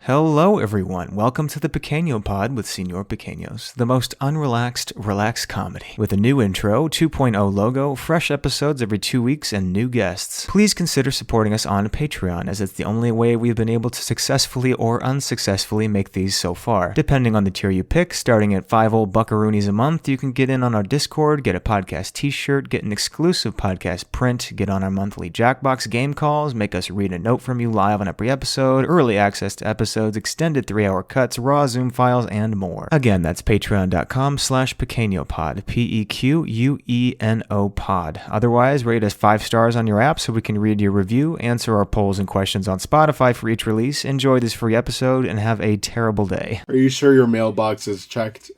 Hello everyone, welcome to the Pequeno pod with Señor Pequeños, the most unrelaxed, relaxed comedy. With a new intro, 2.0 logo, fresh episodes every 2 weeks, and new guests. Please consider supporting us on Patreon, as it's the only way we've been able to successfully or unsuccessfully make these so far. Depending on the tier you pick, starting at 5 old buckaroonies a month, you can get in on our Discord, get a podcast t-shirt, get an exclusive podcast print, get on our monthly Jackbox game calls, make us read a note from you live on every episode, early access to episodes, extended 3-hour cuts, raw Zoom files, and more. Again, that's patreon.com/PequeñoPod, PEQUENO pod. Otherwise, rate us 5 stars on your app so we can read your review, answer our polls and questions on Spotify for each release, enjoy this free episode, and have a terrible day. Are you sure your mailbox is checked?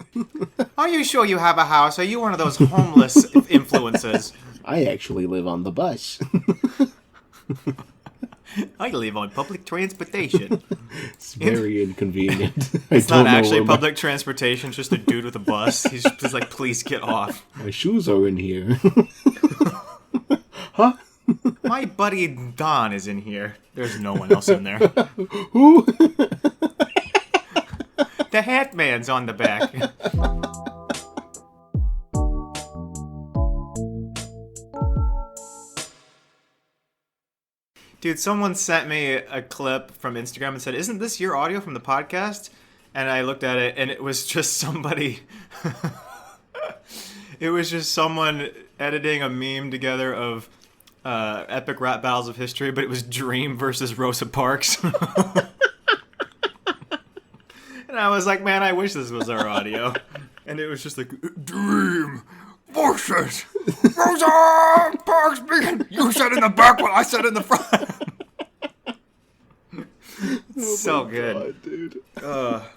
Are you sure you have a house? Are you one of those homeless influencers? I actually live on the bus. I live on public transportation. It's very inconvenient. It's not actually public transportation, it's just a dude with a bus. He's just like, please get off. My shoes are in here. Huh? My buddy Don is in here. There's no one else in there. Who? The hat man's on the back. Dude, someone sent me a clip from Instagram and said, "Isn't this your audio from the podcast?" And I looked at it, and it was just somebody... It was just someone editing a meme together of epic rap battles of history, but it was Dream versus Rosa Parks. And I was like, man, I wish this was our audio. And it was just like, Dream versus Rosa Parks. You said in the back what I said in the front. So good. God, dude.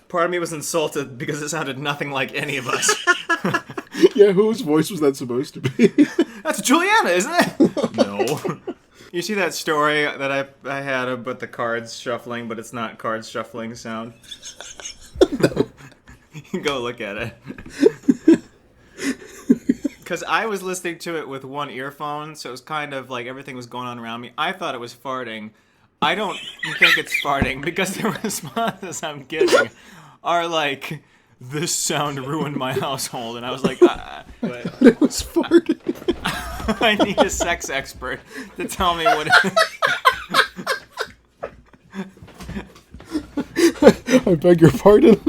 Part of me was insulted because it sounded nothing like any of us. Yeah, whose voice was that supposed to be? That's Julianna, isn't it? No. You see that story that I had about the cards shuffling, but it's not cards shuffling sound? No. You can go look at it. Because I was listening to it with one earphone, so it was kind of like everything was going on around me. I thought it was farting. I don't think it's farting because the responses I'm getting are like, this sound ruined my household. And I was like, but It was farting. I need a sex expert to tell me what it is. I beg your pardon.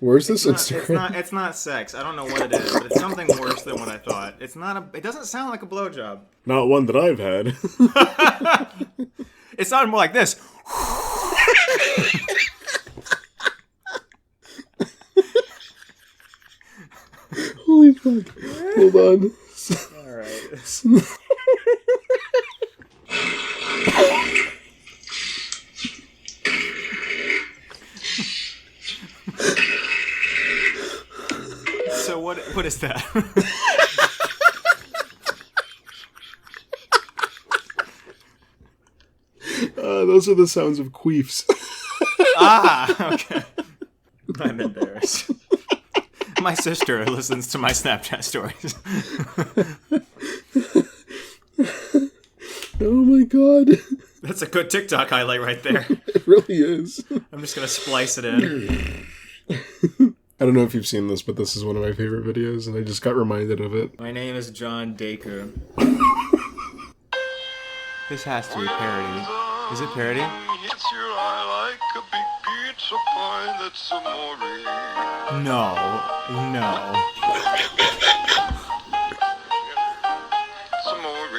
Where's this Instagram? It's not sex. I don't know what it is, but it's something worse than what I thought. It doesn't sound like a blowjob. Not one that I've had. It sounded more like this. Holy fuck. Hold on. Alright. So what is that? Those are the sounds of queefs. Ah, okay. I'm embarrassed. My sister listens to my Snapchat stories. Oh my god. That's a good TikTok highlight right there. It really is. I'm just gonna splice it in. I don't know if you've seen this, but this is one of my favorite videos, and I just got reminded of it. My name is John Dacre. This has to be parody. Is it parody? Hits your eye like a big pizza pie that's amore. No. It's amore.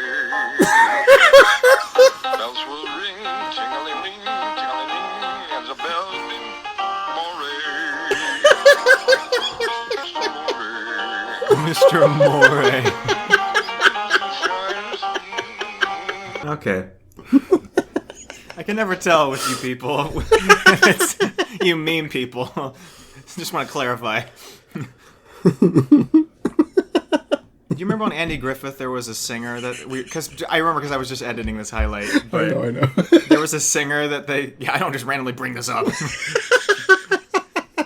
Bells will ring, ting-a-ling-ling, ting-a-ling-ling, and the bells ring, Mr. More. Okay. I can never tell with you people. It's you meme people. Just want to clarify. Do you remember on Andy Griffith there was a singer that I remember because I was just editing this highlight. But I know. There was a singer that I don't just randomly bring this up.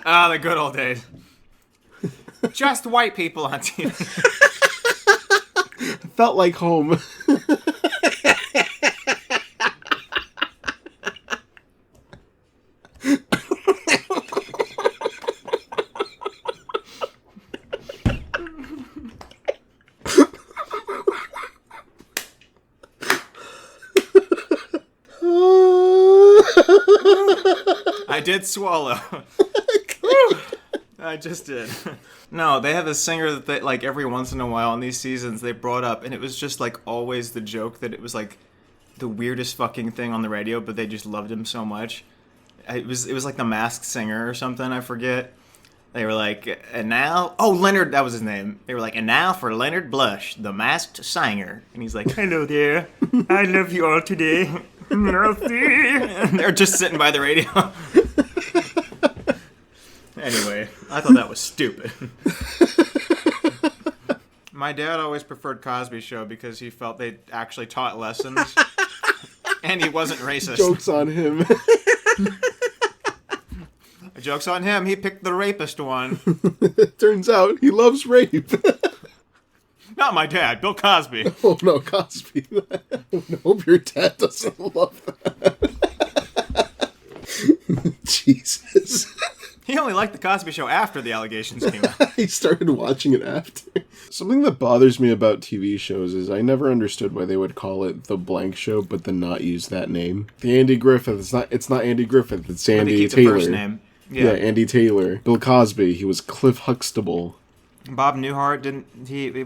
The good old days. Just white people on TV. Felt like home. I did swallow. I just did. No, they have a singer that they, like every once in a while in these seasons they brought up, and it was just like always the joke that it was like the weirdest fucking thing on the radio, but they just loved him so much. It was like the Masked Singer or something, I forget. They were like, and now, oh, Leonard, that was his name. They were like, and now for Leonard Blush, the Masked Singer. And he's like, hello there, I love you all today. And they're just sitting by the radio. Anyway, I thought that was stupid. My dad always preferred Cosby Show because he felt they actually taught lessons. And he wasn't racist. Joke's on him. Joke's on him. He picked the rapist one. Turns out he loves rape. Not my dad, Bill Cosby. Oh no, Cosby. I hope your dad doesn't love that. Jesus. He only liked the Cosby Show after the allegations came out. He started watching it after. Something that bothers me about TV shows is I never understood why they would call it The Blank Show, but then not use that name. The Andy Griffith. It's not Andy Griffith. It's Andy Taylor. The first name. Yeah, Andy Taylor. Bill Cosby. He was Cliff Huxtable. Bob Newhart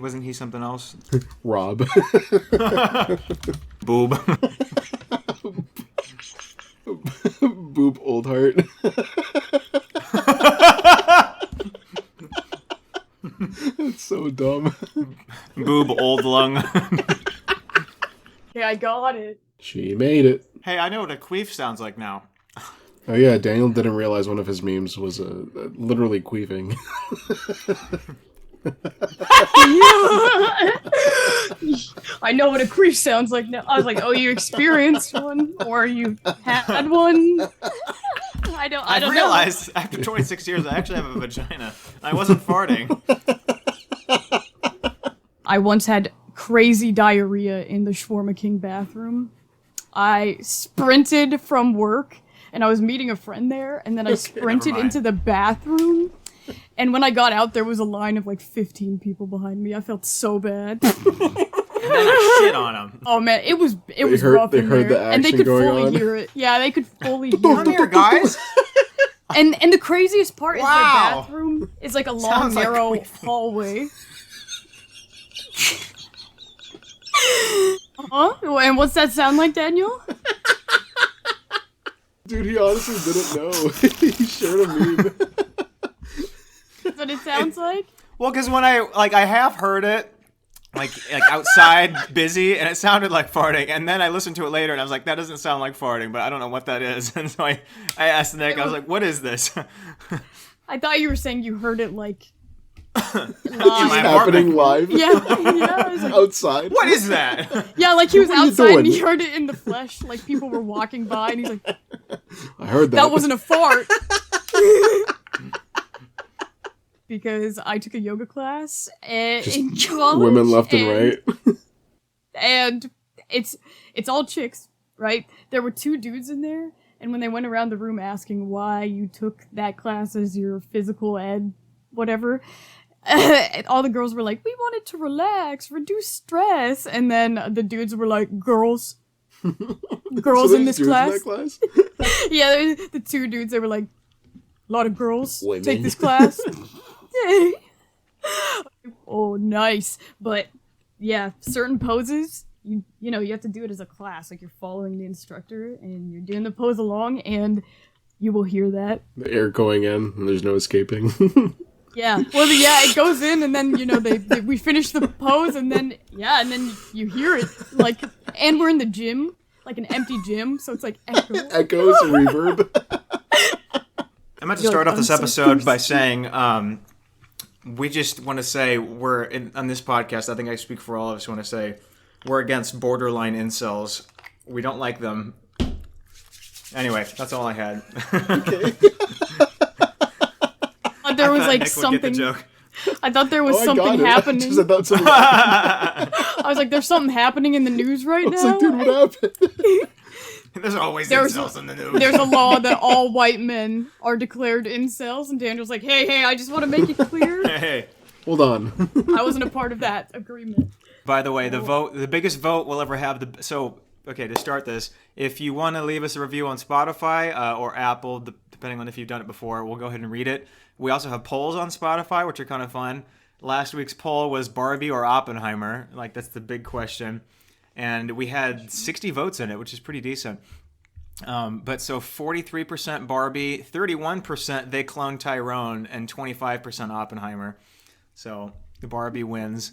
wasn't he something else? Rob. Boob. Boob Oldheart. That's so dumb. Boob Old Lung. Okay, I got it. She made it. Hey, I know what a queef sounds like now. Oh yeah, Daniel didn't realize one of his memes was literally queefing. I know what a queef sounds like now. I was like, oh, you experienced one? Or you had one? I don't realized after 26 years I actually have a vagina. I wasn't farting. I once had crazy diarrhea in the Shawarma King bathroom. I sprinted from work, and I was meeting a friend there, and then I sprinted into the bathroom. And when I got out, there was a line of like 15 people behind me. I felt so bad. And then I shit on him. Oh man, it was rough in there. The action and they could going fully on. hear it. Yeah, they could fully hear Come it. here, guys. And the craziest part is their Wow. bathroom is like a long, Sounds like narrow queefing. hallway. Huh? And what's that sound like, Daniel? Dude, he honestly didn't know. He shared a meme. That's what it sounds like? Well, because when I have heard it, like outside, busy, and it sounded like farting, and then I listened to it later, and I was like, that doesn't sound like farting, but I don't know what that is. And so I asked Nick, I was like, what is this? I thought you were saying you heard it like In live. my Happening apartment. live Yeah, I was like, outside. What is that? yeah, like he was What are you outside and he doing? heard it in the flesh, like people were walking by, and he's like, I heard that. that wasn't a fart. Because I took a yoga class in college. Women left and right. And it's all chicks, right? There were 2 dudes in there, and when they went around the room asking why you took that class as your physical ed, whatever, all the girls were like, we wanted to relax, reduce stress, and then the dudes were like, girls So in there's this dudes class. in that class? Yeah, the 2 dudes, they were like, a lot of girls Women. take this class. Oh, nice. But yeah, certain poses, you know, you have to do it as a class. Like you're following the instructor and you're doing the pose along, and you will hear that. The air going in, and there's no escaping. Yeah. Well, it goes in, and then you know we finish the pose, and then you hear it like, and we're in the gym, like an empty gym, so it's like echo. Echoes, reverb. I meant to You're start like, off this "I'm so episode by thirsty." saying, we just want to say on this podcast, I think I speak for all of us, want to say we're against borderline incels. We don't like them. Anyway, that's all I had. There was like Nick would get the something. joke. I thought there was I something got it. happening. Just, I thought something I was like, there's something happening in the news right I was now. like, dude, what happened? There's always There's incels in the news. There's a law that all white men are declared incels, and Daniel's like, hey, I just want to make it clear. Hey. Hold on. I wasn't a part of that agreement. By the way, the biggest vote we'll ever have. So okay, to start this, if you want to leave us a review on Spotify or Apple, depending on if you've done it before, we'll go ahead and read it. We also have polls on Spotify, which are kind of fun. Last week's poll was Barbie or Oppenheimer. Like, that's the big question. And we had 60 votes in it, which is pretty decent. But so 43% Barbie, 31% They Cloned Tyrone, and 25% Oppenheimer. So the Barbie wins.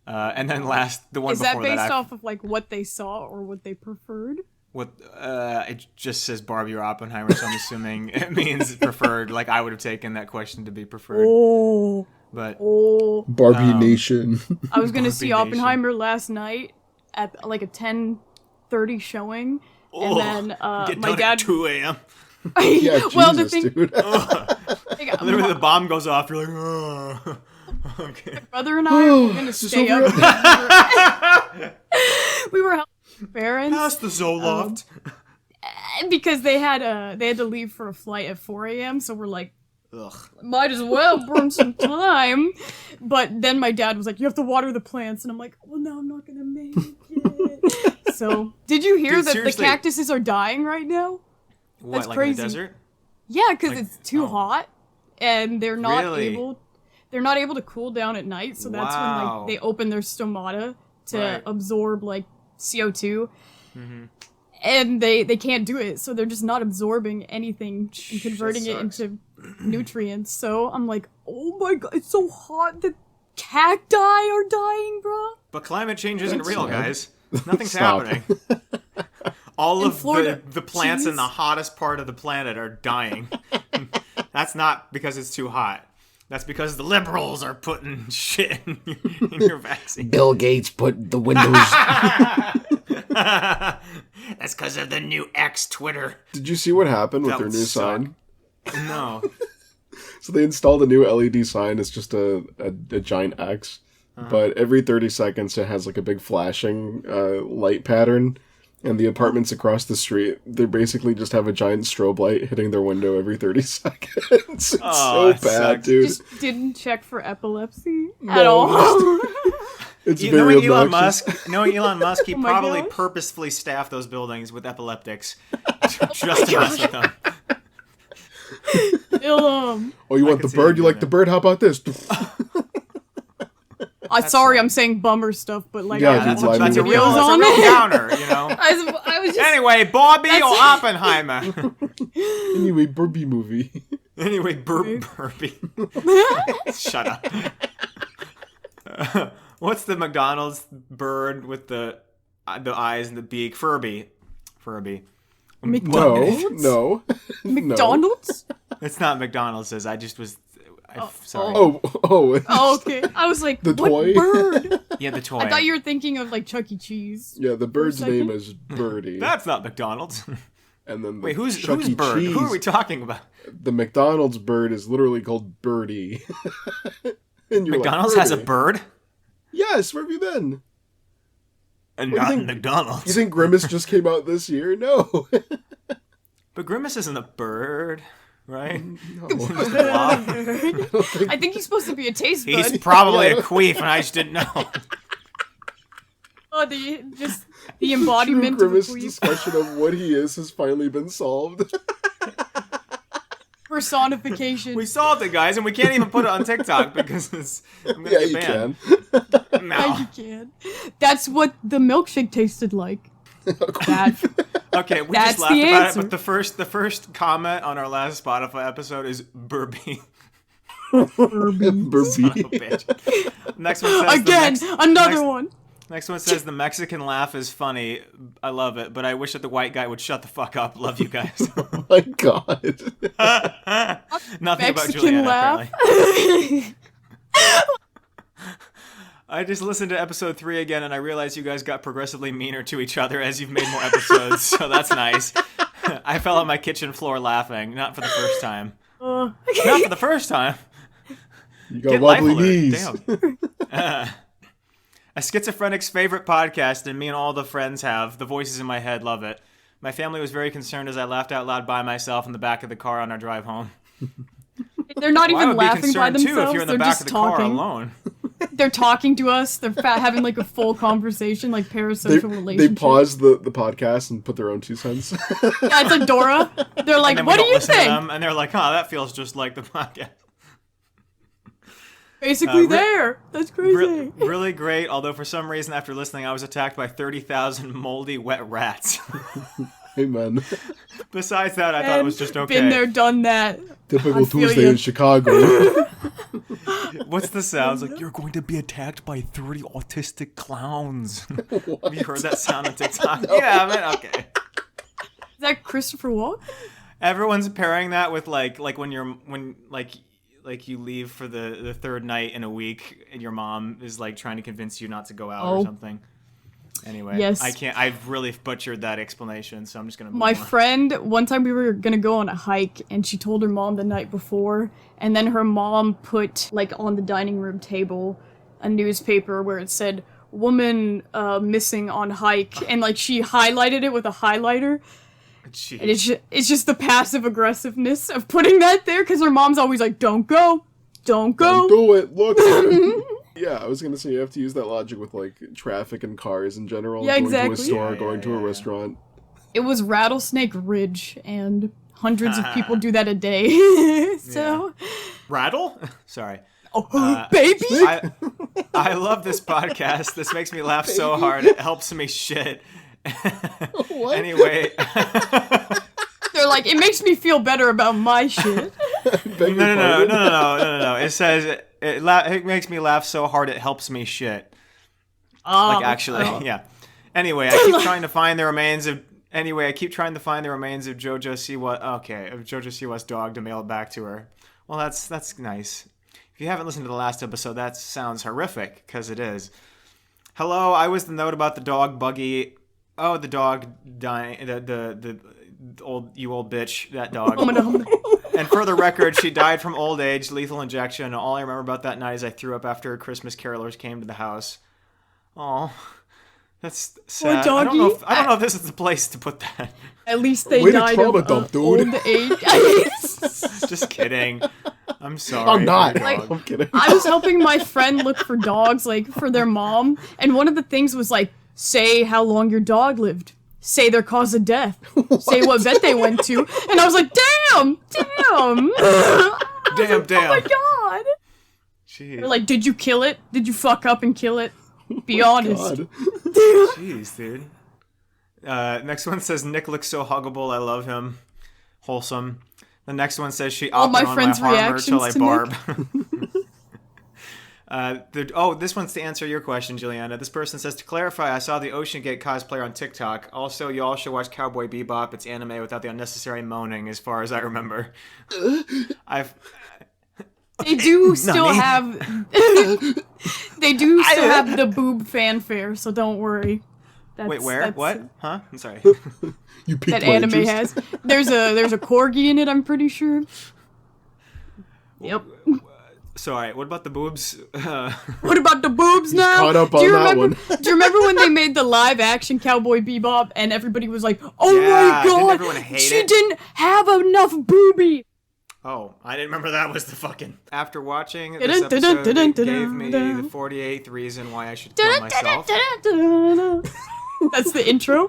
And then the one Is before that that. based off of like what they saw or what they preferred? It just says Barbie or Oppenheimer, so I'm assuming it means preferred. Like, I would have taken that question to be preferred. But Barbie Nation. I was gonna see Nation. Oppenheimer last night at like a 10:30 showing, and then get my done dad. at 2 a.m. Yeah, Well, Jesus, the thing, dude. Literally, the bomb goes off. You're like, oh. Okay. my brother and I were gonna stay up. We were helping parents Pass the Zoloft. because they had to leave for a flight at 4 a.m. So we're like, Ugh. might as well burn some time. But then my dad was like, you have to water the plants, and I'm like, well, no, I'm not gonna make it. So, did you hear Dude, that seriously. the cactuses are dying right now? What, That's like crazy. in the desert? Yeah, because Like- it's too oh. hot, and they're not Really? able. They're not able to cool down at night, so that's when Wow. like they open their stomata to Right. absorb like CO2, and they can't do it, so they're just not absorbing anything and converting it sucks. into nutrients. So I'm like, oh my god, it's so hot that cacti are dying, bro. But climate change isn't real, sad. guys. Nothing's Stop. happening. All In of Florida, the plants in cheese. the hottest part of the planet are dying. That's not because it's too hot. That's because the liberals are putting shit in your vaccine. Bill Gates put the Windows. That's because of the new X Twitter. Did you see what happened with That their would new suck. sign? No. So they installed a new LED sign. It's just a giant X. But every 30 seconds it has like a big flashing light pattern. And the apartments across the street, they basically just have a giant strobe light hitting their window every 30 seconds. It's Oh, so that bad, sucks. dude. Just didn't check for epilepsy at No. all. It's You very knowing obnoxious. Elon Musk, he Oh my probably gosh. purposefully staffed those buildings with epileptics just to mess with them. Ill, Oh, you want could the see it bird? You doing like the bird? How about this? sorry, I'm saying bummer stuff, but like, Yeah, I dude, watched live That's a movie. real, videos that's a on real it. downer, you know. I was just Anyway, Barbie or That's- Oppenheimer? Anyway, Barbie movie. Anyway, Burpee. Shut up. What's the McDonald's bird with the eyes and the beak? Furby. McDonald's. No. McDonald's. It's not McDonald's. I just was. Sorry. Oh. Oh, okay. I was like, The what toy? bird? Yeah, the toy. I thought you were thinking of like Chuck E. Cheese. Yeah, the bird's second. name is Birdie. That's not McDonald's. And then the Wait, who's Chuck E. bird? Cheese, Who are we talking about? The McDonald's bird is literally called Birdie. And you're like, McDonald's has a Birdie? bird? Yes, where have you been? And What do you not think- McDonald's. You think Grimace just came out this year? No. But Grimace isn't a bird, right? I think he's supposed to be a taste bud. He's probably a queef, and I just didn't know. Oh, the True embodiment of a Grimace queef. discussion of what he is has finally been solved. Personification. We solved it, guys, and we can't even put it on TikTok because it's I'm gonna Yeah, get you banned. can. No. You can. That's what the milkshake tasted like. That. Okay, we That's just laughed the about answer. it, but the first comment on our last Spotify episode is Burby. Birdie. Bitch. Next one says Again, another one. Next one says the Mexican laugh is funny. I love it, but I wish that the white guy would shut the fuck up. Love you guys. Oh my god. Nothing about Mexican Juliana, laugh. apparently. I just listened to episode 3 again, and I realized you guys got progressively meaner to each other as you've made more episodes, so that's nice. I fell on my kitchen floor laughing, not for the first time. Not for the first time. You got Get wobbly life alert. knees. Damn. A schizophrenic's favorite podcast, and me and all the friends have. The voices in my head love it. My family was very concerned as I laughed out loud by myself in the back of the car on our drive home. They're not Well, I even would be laughing by concerned too if themselves. you're in the They're back just of the car talking. alone. They're talking to us. They're having like a full conversation, like parasocial relationship. They pause the podcast and put their own 2 cents. Yeah, it's like Dora. They're like, what do you think? And they're like, oh, that feels just like the podcast. Basically there. That's crazy. Really great, although for some reason after listening I was attacked by 30,000 moldy wet rats. Amen. Besides that, I thought it was just okay. Been there, done that. Typical Tuesday in Chicago. What's the sounds? Like, you're going to be attacked by 30 autistic clowns. Have you heard that sound on TikTok? No. Yeah, man, okay. Is that Christopher Walken? Everyone's pairing that with like when you leave for the third night in a week and your mom is like trying to convince you not to go out or something. Anyway, yes. I've really butchered that explanation, so I'm just gonna move My on. friend, one time we were gonna go on a hike, and she told her mom the night before, and then her mom put, like, on the dining room table, a newspaper where it said, woman missing on hike, and, like, she highlighted it with a highlighter. Jeez. And it's just the passive aggressiveness of putting that there, because her mom's always like, don't go, don't go. Don't do it, look. Yeah, I was gonna say you have to use that logic with like traffic and cars in general. Yeah, going to a exactly. store, going to a restaurant. It was Rattlesnake Ridge, and hundreds of people do that a day. So, Rattle? Sorry. oh, baby. I love this podcast. This makes me laugh so hard. It helps me shit. What? Anyway. They're like, it makes me feel better about my shit. No. It says it makes me laugh so hard it helps me shit. Like actually, yeah. Anyway, I keep trying to find the remains of Jojo Siwa's dog to mail it back to her. Well, that's nice. If you haven't listened to the last episode, that sounds horrific, because it is. Hello, I was the note about the dog Buggy. Oh, the dog dying. The old bitch. That dog. And for the record, she died from old age, lethal injection. And all I remember about that night is I threw up after Christmas carolers came to the house. Oh, that's sad. Poor I doggy. don't know if this is the place to put that. At least they Way to died trauma of dump, dude. old age. Just kidding. I'm sorry. I'm not. Like- I'm kidding. I was helping my friend look for dogs, like, for their mom, and one of the things was, like, say how long your dog lived. Say their cause of death. Say what vet they went to. And I was like, damn! Damn. Oh my god! Jeez. They're like, did you kill it? Did you fuck up and kill it? Be honest. God. Jeez, dude. Next one says, Nick looks so huggable, I love him. Wholesome. The next one says, she All my opted on friends' my armor reactions till I to barb. This one's to answer your question, Juliana. This person says, to clarify, I saw the Ocean Gate cosplayer on TikTok. Also, you all should watch Cowboy Bebop. It's anime without the unnecessary moaning, as far as I remember. They do still Nani? have... they do still have the boob fanfare, so don't worry. Wait, where? What? Huh? I'm sorry. You piqued That my anime interest. has. There's a corgi in it, I'm pretty sure. Yep. So, all right, what about the boobs? What about the boobs now? caught up on that one. Do you remember when they made the live action Cowboy Bebop and everybody was like, oh Yeah, my didn't god, everyone hate she it? didn't have enough boobie. Oh, I didn't remember that was the fucking... After watching this episode, it gave me the 48th reason why I should kill myself. That's the intro.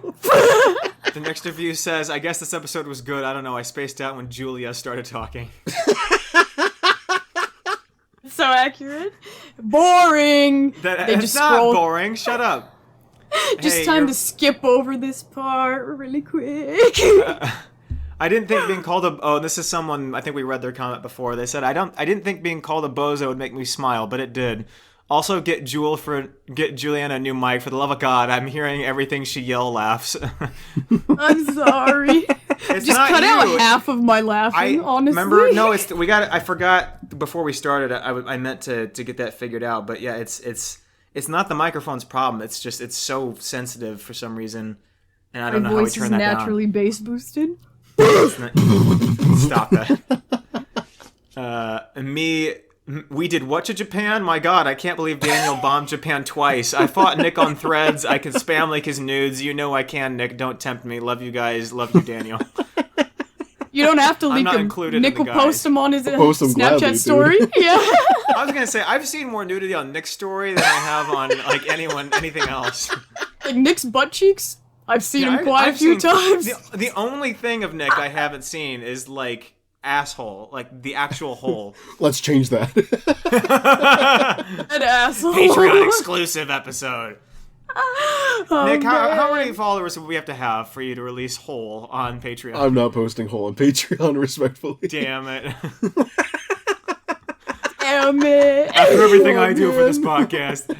The next review says, I guess this episode was good. I don't know, I spaced out when Julia started talking. So accurate. Boring. It's not boring. Shut up. Just Hey, time you're- to skip over this part really quick. I didn't think being called a... Oh, this is someone... I think we read their comment before. They said, I didn't think being called a bozo would make me smile, but it did. Also, get Juliana a new mic. For the love of God, I'm hearing everything she laughs. I'm sorry. It's Just not cut you. out half of my laughing, honestly. Remember? No, I forgot before we started. I meant to get that figured out. But yeah, it's not the microphone's problem. It's just it's so sensitive for some reason, and I don't know My how we voice turn is that naturally bass boosted. down. Stop that. We did what to Japan? My God, I can't believe Daniel bombed Japan twice. I fought Nick on Threads. I can spam like his nudes. You know I can, Nick. Don't tempt me. Love you guys. Love you, Daniel. You don't have to I'm leak not them. included Nick in will the post guide. them on his Post them Snapchat gladly, dude. story. Yeah. I was gonna say I've seen more nudity on Nick's story than I have on like anything else. Like Nick's butt cheeks. I've seen Yeah, him quite a few seen- times. The only thing of Nick I haven't seen is like asshole, like the actual hole. Let's change that. That asshole. Patreon exclusive episode. Oh, Nick, how man. many followers would we have to have for you to release whole on Patreon? I'm not posting whole on Patreon, respectfully. Damn it. Damn it. After everything I do for this podcast.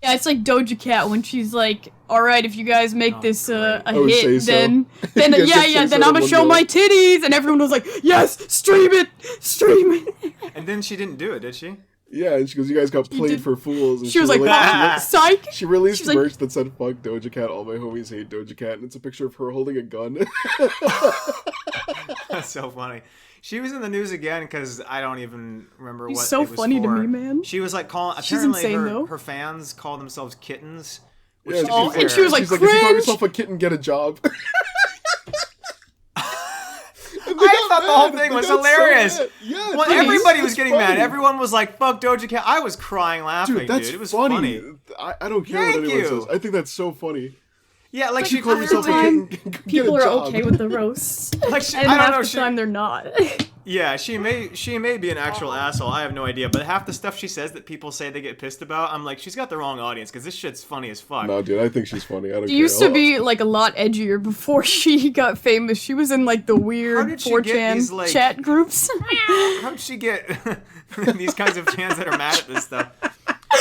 Yeah, it's like Doja Cat when she's like, "All right, if you guys make this a would say hit, so. then You guys yeah, would yeah, say then so I'm gonna in show one my go. titties," and everyone was like, "Yes, stream it." And then she didn't do it, did she? Yeah, and she goes, "You guys got played did- for fools." And She was like, "Psych." she released She's like- merch that said "Fuck Doja Cat." All my homies hate Doja Cat, and it's a picture of her holding a gun. That's so funny. She was in the news again because I don't even remember She's what so it was funny to for. me, man. She was like calling. She's Apparently, insane, though. her fans call themselves kittens. Which, Yeah, to be Oh, and fair- she was like, She's like, "If you call cringe. yourself a kitten, get a job." I thought the whole thing was hilarious. Yeah, Well, dude, everybody was it's getting funny. mad. Everyone was like, "Fuck Doja Cat." I was crying laughing, Dude, that's It was funny. I don't care Thank what anyone you. says. I think that's so funny. Yeah, like she Call yourself a clearly, kitten, get People a are job. okay with the roasts, like she, and I don't half know. the She, time they're not. yeah, she may be an actual asshole. I have no idea. But half the stuff she says that people say they get pissed about, I'm like, she's got the wrong audience because this shit's funny as fuck. No, dude, I think she's funny. I don't She care. used to be like a lot edgier before she got famous. She was in like the How weird did she get 4chan these, like- chat groups. How'd she get these kinds of fans that are mad at this stuff?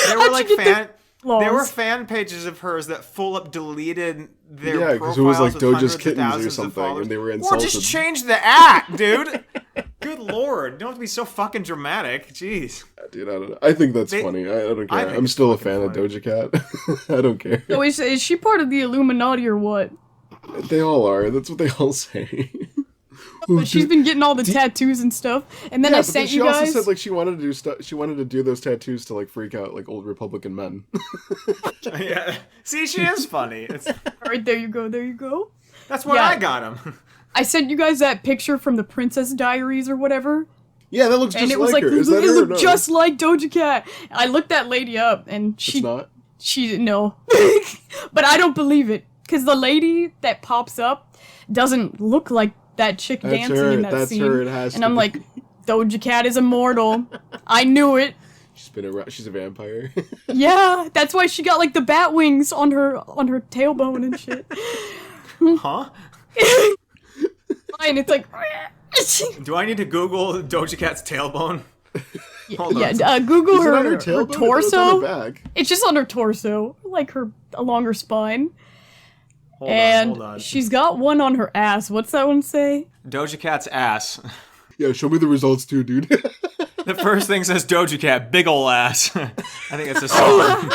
There were How'd like she get fan. Laws. There were fan pages of hers that full up deleted their Yeah, profiles because it was like with Doja's hundreds of kittens or thousands of something, followers. and they were Or insulted. just change the act, dude. Good lord, don't have to be so fucking dramatic. Jeez. Dude, I don't know. I think that's They- funny. I don't I care. think I'm it's still a fucking fan of funny. Doja Cat. I don't care. So is she part of the Illuminati or what? They all are. That's what they all say. But she's been getting all the tattoos and stuff. And then Yeah, I but then sent she you also guys. said like she wanted to do stuff. She wanted to do those tattoos to like freak out like old Republican men. Yeah. See, she is funny. It's, All right, there you go. There you go. that's why Yeah. I got him. I sent you guys that picture from the Princess Diaries or whatever. Yeah, that looks just And it was like like, her. Is it that her or looked no? just like Doja Cat. I looked that lady up and It's not. she didn't know. But I don't believe it. Because the lady that pops up doesn't look like that chick That's dancing her. in that That's scene. her. It has and to I'm be. like, Doja Cat is immortal. I knew it. She's been around. She's a vampire. Yeah, that's why she got like the bat wings on her tailbone and shit. Huh? And it's like, Do I need to Google Doja Cat's tailbone? Hold on. yeah. Google Is it on her her tailbone? It's on torso. her back. It's just on her torso, like her along her spine. Hold And on. she's got one on her ass. What's that one say? Doja Cat's ass. Yeah, show me the results too, dude. The first thing says Doja Cat, big ol' ass. I think it's a song.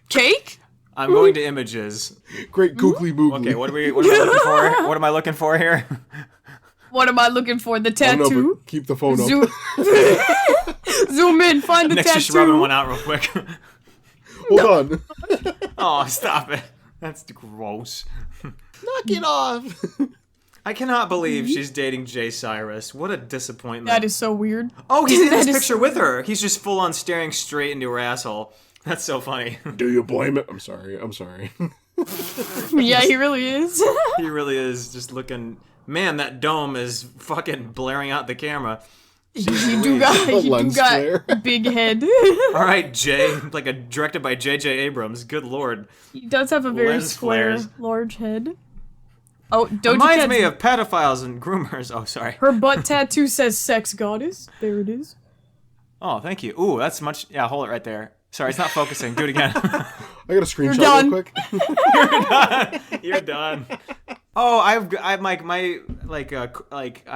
Cake? I'm going to images. Great googly moogly. Okay, what am I looking for? What am I looking for here? What am I looking for? The I don't know, tattoo? but keep the phone up. Zoom, zoom in, find the Nick's tattoo. just rubbing one out real quick. Hold on. Oh, stop it. That's gross. Knock it off. I cannot believe she's dating Jay Cyrus. What a disappointment. That is so weird. Oh, he's in That this is picture so with her. He's just full on staring straight into her asshole. That's so funny. Do you blame it? I'm sorry. Yeah, he really is. He really is just looking. Man, that dome is fucking blaring out the camera. You do got lens flare. a big head. All right, Jay, directed by J.J. Abrams. Good lord. He does have a very Lens square, flares. large head. Oh, Doja Reminds Cat's me of pedophiles and groomers. Oh, sorry. her butt tattoo says sex goddess. There it is. Oh, thank you. Ooh, that's much. Yeah, hold it right there. Sorry, it's not focusing. Do it again. I got a screenshot done. real quick. You're done. Oh, I've my I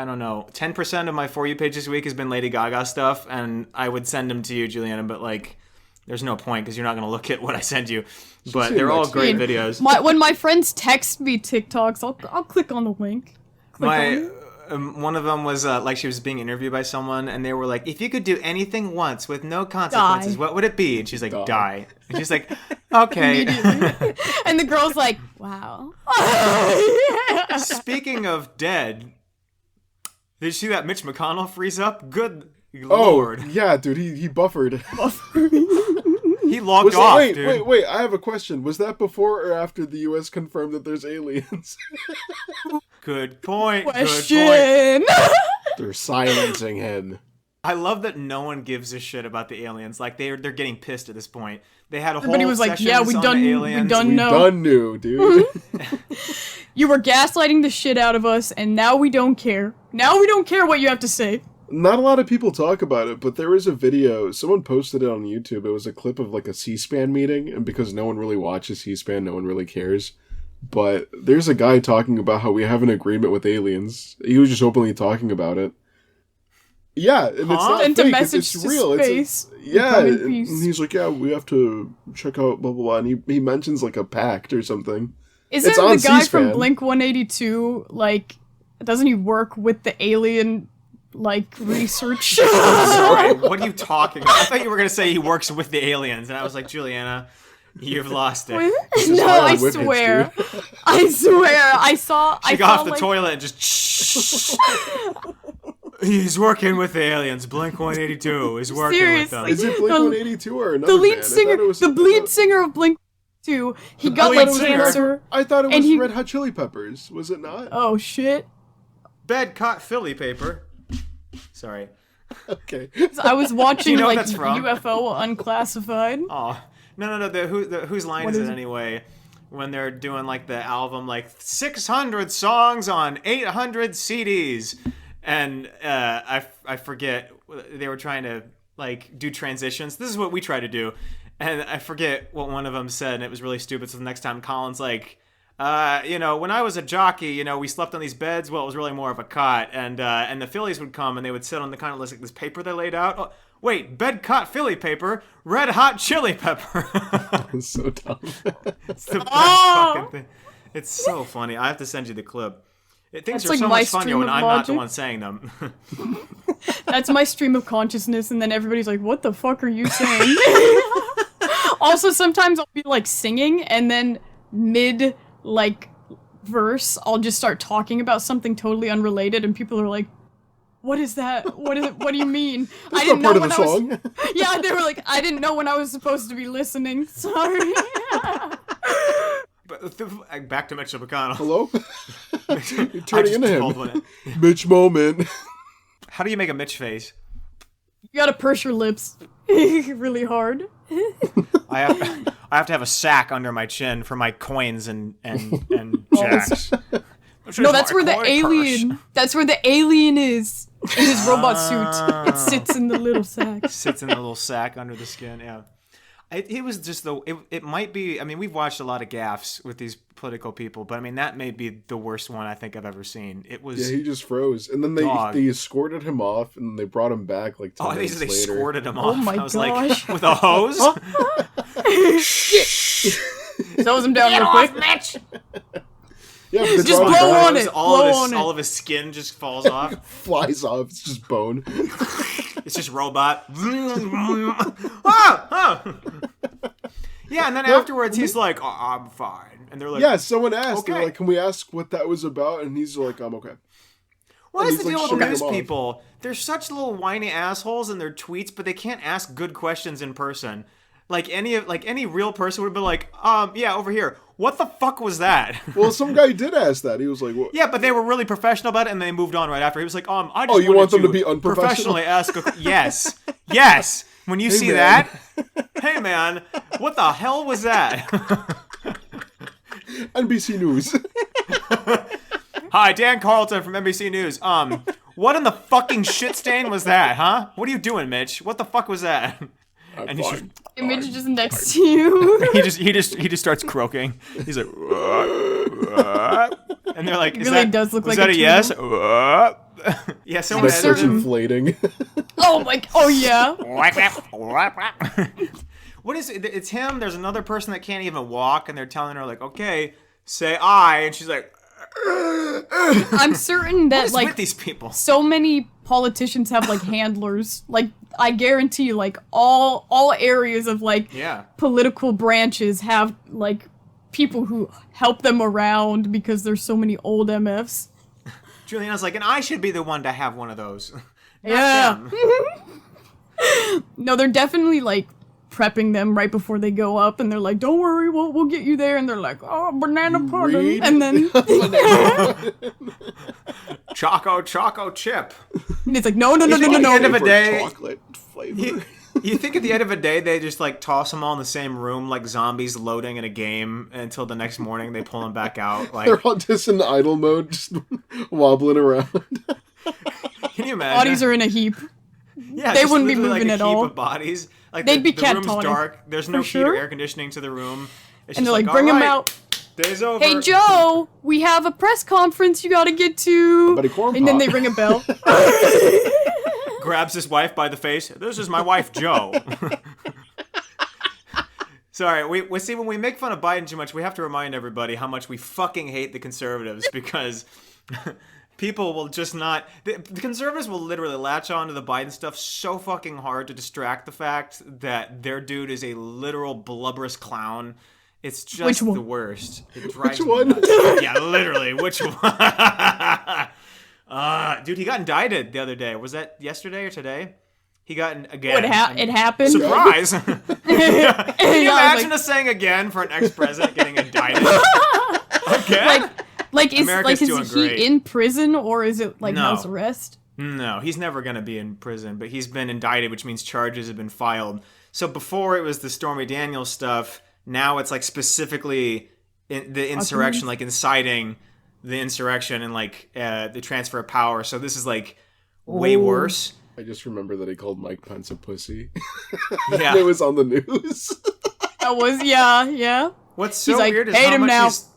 don't know, 10% of my For You page this week has been Lady Gaga stuff, and I would send them to you, Juliana, but like, there's no point because you're not gonna look at what I send you. But see they're all next great week. videos. When my friends text me TikToks, I'll click on the link. Click on it. One of them was like she was being interviewed by someone, and they were like, "If you could do anything once with no consequences, what would it be?" And she's like, "Die." And she's like, "Okay." And the girl's like, "Wow." Speaking of dead, did you see that Mitch McConnell freeze up? Good lord. Yeah, dude, he buffered. He logged off, dude. Wait, I have a question. Was that before or after the U.S. confirmed that there's aliens? Good point. Question. Good point. They're silencing him. I love that no one gives a shit about the aliens. Like they're getting pissed at this point. They had a whole Everybody was like, sessions "Yeah, we on done the aliens. Knew, dude. You were gaslighting the shit out of us, and now we don't care. Now we don't care what you have to say." Not a lot of people talk about it, but there was a video. Someone posted it on YouTube. It was a clip of like a C-SPAN meeting, and because no one really watches C-SPAN, no one really cares. But there's a guy talking about how we have an agreement with aliens. He was just openly talking about it. Yeah, and it's not Sent a fake. message It's to real. space. Yeah, Come in and peace. he's like, yeah, we have to check out blah blah blah. And he mentions like a pact or something. Isn't It's on the guy C-SPAN. from Blink 182 like? Doesn't he work with the alien like research? Sorry, what are you talking about? I thought you were going to say he works with the aliens, and I was like, Juliana, you've lost it. No, I whippets, swear. dude. I swear. I saw. She I got saw, off the like, toilet and just He's working with the aliens. Blink 182 is working with them. Is it Blink The- 182 or another The lead band? I singer, thought it was the something lead else. singer of Blink 2, he got lead like singer? cancer. I thought it and was he- Red Hot Chili Peppers. Was it not? Oh shit! Bed caught Philly paper. Sorry. Okay. I was watching you know what like that's from? UFO Unclassified. Oh no. Whose line What is is it it? anyway? When they're doing like the album, like 600 songs on 800 CDs, and I forget, they were trying to like do transitions. This is what we try to do, and I forget what one of them said, and it was really stupid. So the next time Colin's like, when I was a jockey, we slept on these beds. Well, it was really more of a cot, and the Phillies would come and they would sit on the kind of like this paper they laid out. Oh, wait, bed cot Philly paper, Red Hot Chili Pepper. It's so dumb. It's the best fucking thing. It's so funny. I have to send you the clip. Things That's are like so my much funnier stream when of I'm not the logic. one saying them. That's my stream of consciousness, and then everybody's like, "What the fuck are you saying?" Also, sometimes I'll be like singing, and then mid like verse, I'll just start talking about something totally unrelated, and people are like, "What is that? What is it? What do you mean?" That's not part of the song. Yeah, they were like, "I didn't know when I was supposed to be listening." Sorry. But back to Mitchell McConnell. Hello? You're I turning just into told him. one. Mitch moment. How do you make a Mitch face? You gotta purse your lips really hard. I have to have a sack under my chin for my coins and jacks. No, that's where the alien. That's where the alien is in his robot suit. It sits in the little sack. Sits in a little sack under the skin. Yeah. It was just it might be. I mean, we've watched a lot of gaffes with these political people, but I mean that may be the worst one I think I've ever seen. It was. Yeah, he just froze, and then they escorted him off, and they brought him back like 10 minutes they later. squirted him off. my I was gosh. like, with a hose. Throws him down real quick. Mitch. Yeah, but they Just brought him blow back. on it. All of his skin just falls off. Flies off. It's just bone. It's just robot. Yeah, and then afterwards he's like, oh, I'm fine. And they're like, Yeah, someone asked. They're Okay. like, can we ask what that was about? And he's like, I'm okay. what and is the he's, like, deal with shooting news him off. people? They're such little whiny assholes in their tweets, but they can't ask good questions in person. Like any real person would be like, yeah, over here. What the fuck was that? Well, some guy did ask that. He was like, what? Yeah, but they were really professional about it, and they moved on right after. He was like, I just Oh, you wanted want them to be unprofessional? professionally ask yes. Yes. When you see man. that, hey man, what the hell was that? NBC News. Hi, Dan Carlton from NBC News. What in the fucking shit stain was that, huh? What are you doing, Mitch? What the fuck was that? And he's just, Image just next to you. he just starts croaking. He's like, and they're like, really does look was like that a a yes? turtle. Yeah, someone That starts certain- inflating. Oh yeah. What is it? It's him. There's another person that can't even walk, and they're telling her like, okay, say I, and she's like, I'm certain that What's like with these people? so many politicians have like handlers. Like I guarantee you, like all areas of like Yeah. political branches have like people who help them around because there's so many old MFs. Juliana's like, and I should be the one to have one of those. Not Yeah. them. No, they're definitely like prepping them right before they go up, and they're like, "Don't worry, we'll get you there." And they're like, "Oh, banana pudding," read? and then Choco chip. and it's like, "No." At the end of a For day, chocolate flavor. you think at the end of a day they just like toss them all in the same room like zombies loading in a game until the next morning they pull them back out. Like, They're all just in idle mode, just wobbling around. can you imagine? Bodies are in a heap. Yeah, They just wouldn't be literally, moving like, at a heap all. Of bodies. Like They'd be the room's catatonic. dark. There's no For heat or sure. air conditioning to the room. It's And just they're like, "Bring all them right, out." Day's over. "Hey, Joe, we have a press conference you gotta get to." Buddy corn And then pop. they ring a bell. Grabs his wife by the face. This is my wife, Joe. Sorry, we see when we make fun of Biden too much, we have to remind everybody how much we fucking hate the conservatives because people will just not. The conservatives will literally latch on to the Biden stuff so fucking hard to distract the fact that their dude is a literal blubberous clown. It's just Which one? the worst. It drives Which me one? nuts. Yeah, literally. Which one? Dude, he got indicted the other day. Was that yesterday or today? He got again. It happened. Surprise! Can you Yeah, I was imagine like- us saying again for an ex-president getting indicted? Again? Like America's doing is great. he in prison or is it like No. house arrest? No, he's never going to be in prison, but he's been indicted, which means charges have been filed. So before it was the Stormy Daniels stuff, now it's like specifically the insurrection, like inciting the insurrection and like the transfer of power. So this is like way worse. I just remember that he called Mike Pence a pussy. Yeah. And it was on the news. That was yeah. What's so He's like, weird is "Hate how him much now." what's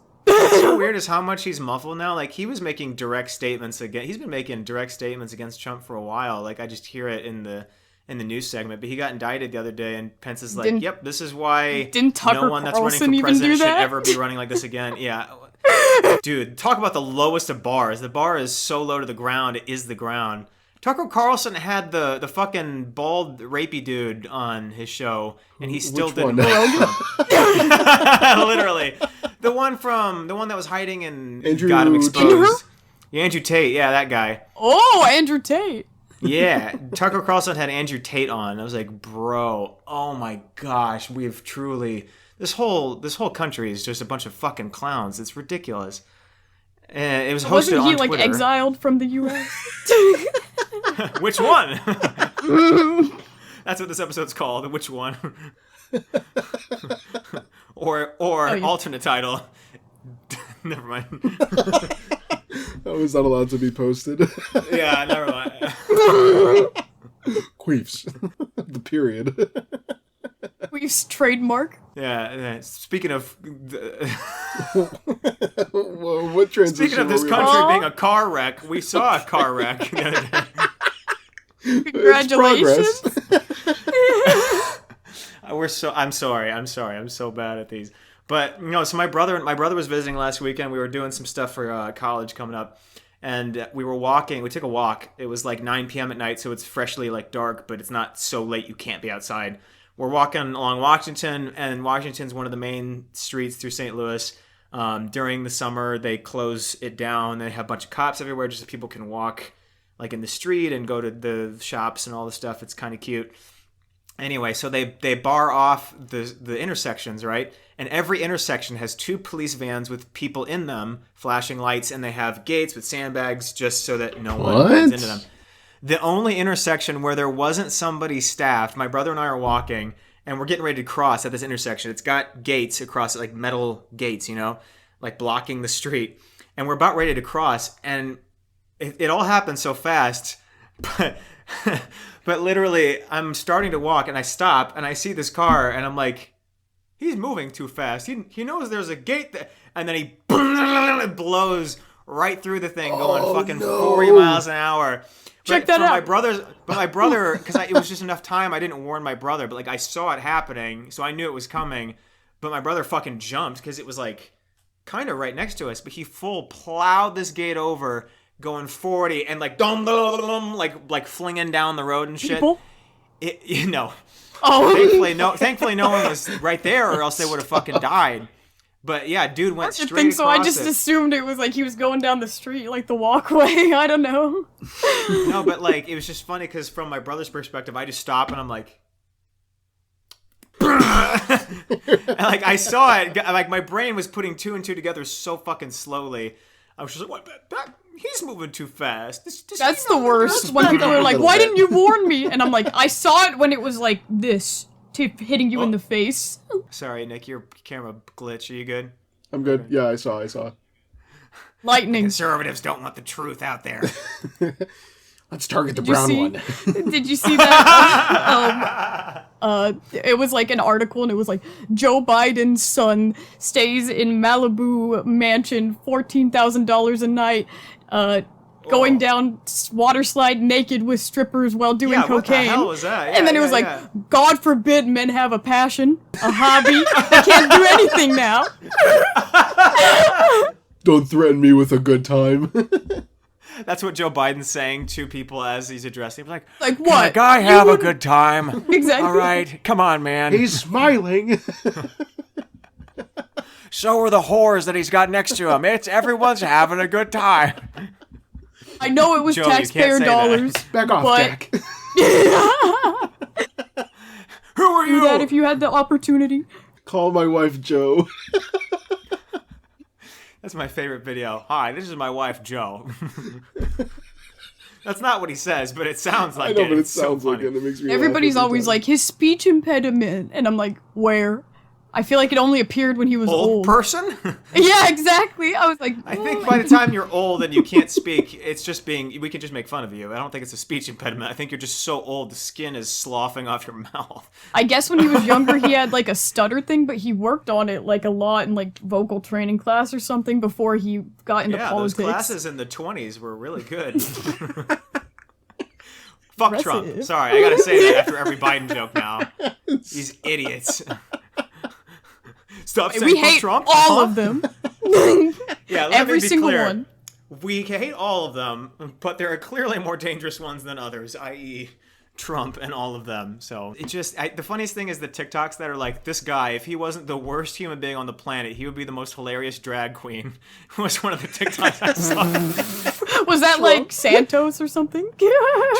so weird is how much he's muffled now. Like he was making direct statements again. He's been making direct statements against Trump for a while. Like I just hear it in the news segment. But he got indicted the other day, and Pence is like, Didn't- "Yep, this is why Didn't Tucker no one that's running Carlson for even president do should that? ever be running like this again." Yeah, dude, talk about the lowest of bars. The bar is so low to the ground. It is the ground. Tucker Carlson had the fucking bald rapey dude on his show, and he still Which didn't one? like Trump. Literally, the one that was hiding and Andrew got him Tate. exposed. Yeah, Andrew Tate. Yeah, that guy. Oh, Andrew Tate. Yeah, Tucker Carlson had Andrew Tate on. I was like, bro, oh my gosh, we've truly this whole country is just a bunch of fucking clowns. It's ridiculous. And it was hosted Wasn't he on like Twitter. exiled from the U.S.? Which one? That's what this episode's called. Which one? or yeah. alternate title. Never mind. That was not allowed to be posted. Yeah, never mind. Queefs. The period. We've trademark. Yeah. Speaking of Whoa, what transition speaking of this were we on? country being a car wreck, we saw a car wreck the other day. Congratulations. I'm sorry. I'm so bad at these. But so my brother was visiting last weekend. We were doing some stuff for college coming up, and we were walking. We took a walk. It was like 9 p.m. at night, so it's freshly like dark, but it's not so late you can't be outside. We're walking along Washington, and Washington's one of the main streets through St. Louis. During the summer, they close it down. They have a bunch of cops everywhere just so people can walk like in the street and go to the shops and all the stuff. It's kind of cute. Anyway, so they bar off the intersections, right? And every intersection has 2 police vans with people in them, flashing lights, and they have gates with sandbags just so that no one runs into them. The only intersection where there wasn't somebody staffed, my brother and I are walking, and we're getting ready to cross at this intersection. It's got gates across it, like metal gates, like blocking the street. And we're about ready to cross, and it all happened so fast, but literally, I'm starting to walk, and I stop, and I see this car, and I'm like, he's moving too fast. He knows there's a gate there. And then he blows right through the thing, going fucking 40 miles an hour. Check that out. My brother, because it was just enough time, I didn't warn my brother, but like I saw it happening, so I knew it was coming. But my brother fucking jumped because it was like kind of right next to us, but he full plowed this gate over, going 40 and like dum dum dum, like flinging down the road and shit. People? You know. Oh. Thankfully no one was right there, or else they would have fucking died. But yeah, dude went straight across I just assumed it was like he was going down the street, like the walkway. I don't know. No, but like it was just funny because from my brother's perspective, I just stop and I'm like, and, like I saw it, like my brain was putting two and two together so fucking slowly. I was just like, what? He's moving too fast. That's the worst. When people are like, why didn't you warn me? And I'm like, I saw it when it was like this, hitting you in the face. Sorry, Nick, your camera glitch. Are you good? I'm good. Yeah, I saw. Lightning. Conservatives don't want the truth out there. Let's target the brown one. Did you see that? It was like an article, and it was like, Joe Biden's son stays in Malibu mansion, $14,000 a night, going down water slide naked with strippers while doing cocaine. What the hell was that? Yeah, and then it was like, God forbid men have a passion, a hobby. They can't do anything now. Don't threaten me with a good time. That's what Joe Biden's saying to people as he's addressing. Like what? Can a guy have a good time? Exactly. All right, come on, man. He's smiling. So are the whores that he's got next to him. Everyone's having a good time. I know it was Joe, taxpayer dollars. Back off, but... Jack. Who are you? Do that if you had the opportunity. Call my wife Joe. That's my favorite video. Hi, this is my wife, Joe. That's not what he says, but it sounds like it. I know, but it It's sounds so like funny. it. It makes me Everybody's laugh every always time. like, his speech impediment. And I'm like, where? I feel like it only appeared when he was Old old. person? Yeah, exactly. I was like, I think by the time you're old and you can't speak, it's just we can just make fun of you. I don't think it's a speech impediment. I think you're just so old, the skin is sloughing off your mouth. I guess when he was younger, he had like a stutter thing, but he worked on it like a lot in like vocal training class or something before he got into politics. Those classes in the 20s were really good. Fuck Trump. Impressive. Sorry, I gotta say that after every Biden joke now. These idiots. Stop saying We fuck hate Trump. all of them. Yeah, let Every me be single clear. one. We hate all of them, but there are clearly more dangerous ones than others, i.e. Trump and all of them. So it just, the funniest thing is the TikToks that are like, this guy, if he wasn't the worst human being on the planet, he would be the most hilarious drag queen. Was one of the TikToks I saw. Was that like Santos or something?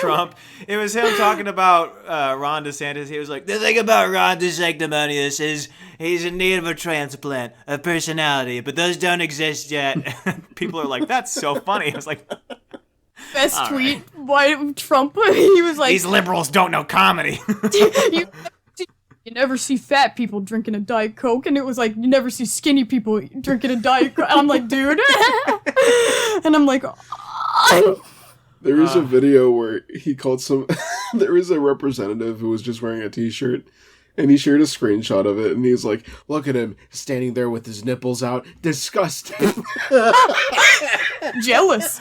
Trump. It was him talking about Ron DeSantis. He was like, the thing about Ron DeSanctimonious is he's in need of a transplant, a personality, but those don't exist yet. People are like, that's so funny. I was like, Best tweet by Trump. He was like, these liberals don't know comedy. you never see fat people drinking a Diet Coke, and it was like, you never see skinny people drinking a Diet Coke. I'm like, dude. And I'm like, There is a video where he called there is a representative who was just wearing a t-shirt, and he shared a screenshot of it, and he's like, look at him standing there with his nipples out. Disgusting. jealous.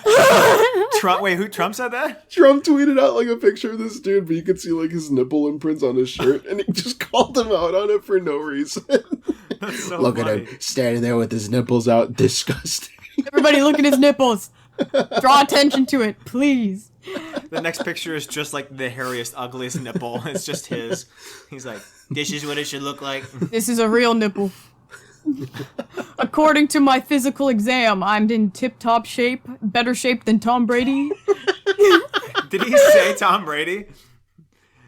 Trump, wait, who Trump said that? Trump tweeted out like a picture of this dude, but you could see like his nipple imprints on his shirt, and he just called him out on it for no reason. That's so Look funny. at him standing there with his nipples out. Disgusting. Everybody look at his nipples. Draw attention to it, please. The next picture is just like the hairiest, ugliest nipple. It's just his. He's like, this is what it should look like. This is a real nipple. According to my physical exam, I'm in tip-top shape, better shape than Tom Brady. Did he say Tom Brady?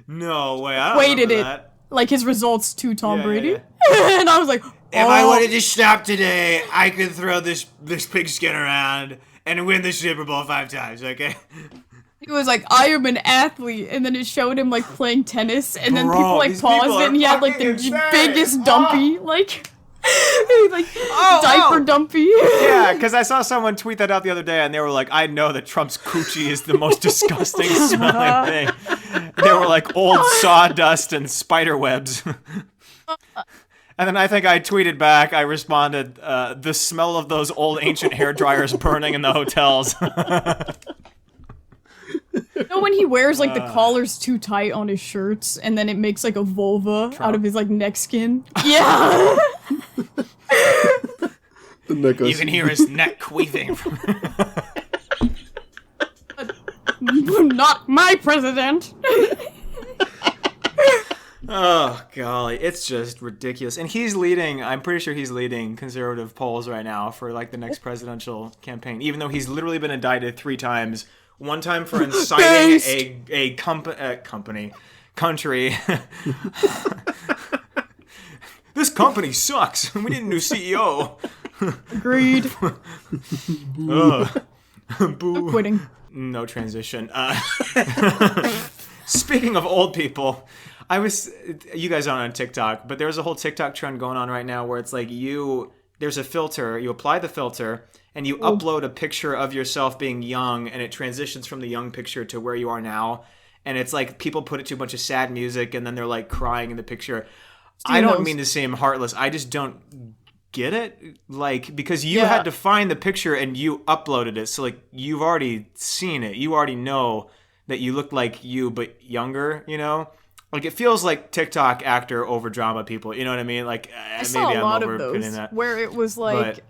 No way. I don't Weighted remember it, that. like his results to Tom Yeah, Brady. yeah, And I was like, If I wanted to stop today, I could throw this pigskin around and win the Super Bowl 5 times, okay? He was like, I am an athlete, and then it showed him like playing tennis, and then Bro, people like these people paused it, are and he had like the fucking insane. biggest dumpy, like diaper dumpy. Yeah, because I saw someone tweet that out the other day, and they were like, I know that Trump's coochie is the most disgusting smelling thing. They were like old sawdust and spider webs. And then I think I tweeted back, I responded, the smell of those old ancient hair dryers burning in the hotels. You know when he wears like the collars too tight on his shirts, and then it makes like a vulva out of his like neck skin? Yeah. The neck You can hear his neck queefing from. Not my president. Oh, golly. It's just ridiculous. And he's leading, I'm pretty sure he's leading conservative polls right now for like the next presidential campaign, even though he's literally been indicted 3 times. One time for inciting a country. This company sucks. We need a new CEO. Agreed. Boo. I'm quitting. No transition. Speaking of old people, you guys aren't on TikTok, but there's a whole TikTok trend going on right now where it's like there's a filter, you apply the filter, and you upload a picture of yourself being young, and it transitions from the young picture to where you are now. And it's like people put it to a bunch of sad music, and then they're like crying in the picture. I don't mean to seem heartless. I just don't get it. Like, because you had to find the picture and you uploaded it. So like you've already seen it. You already know that you look like you, but younger, you know? Like, it feels like TikTok actor over drama people. You know what I mean? Like, I saw maybe a lot I'm of overputting those that. where it was like,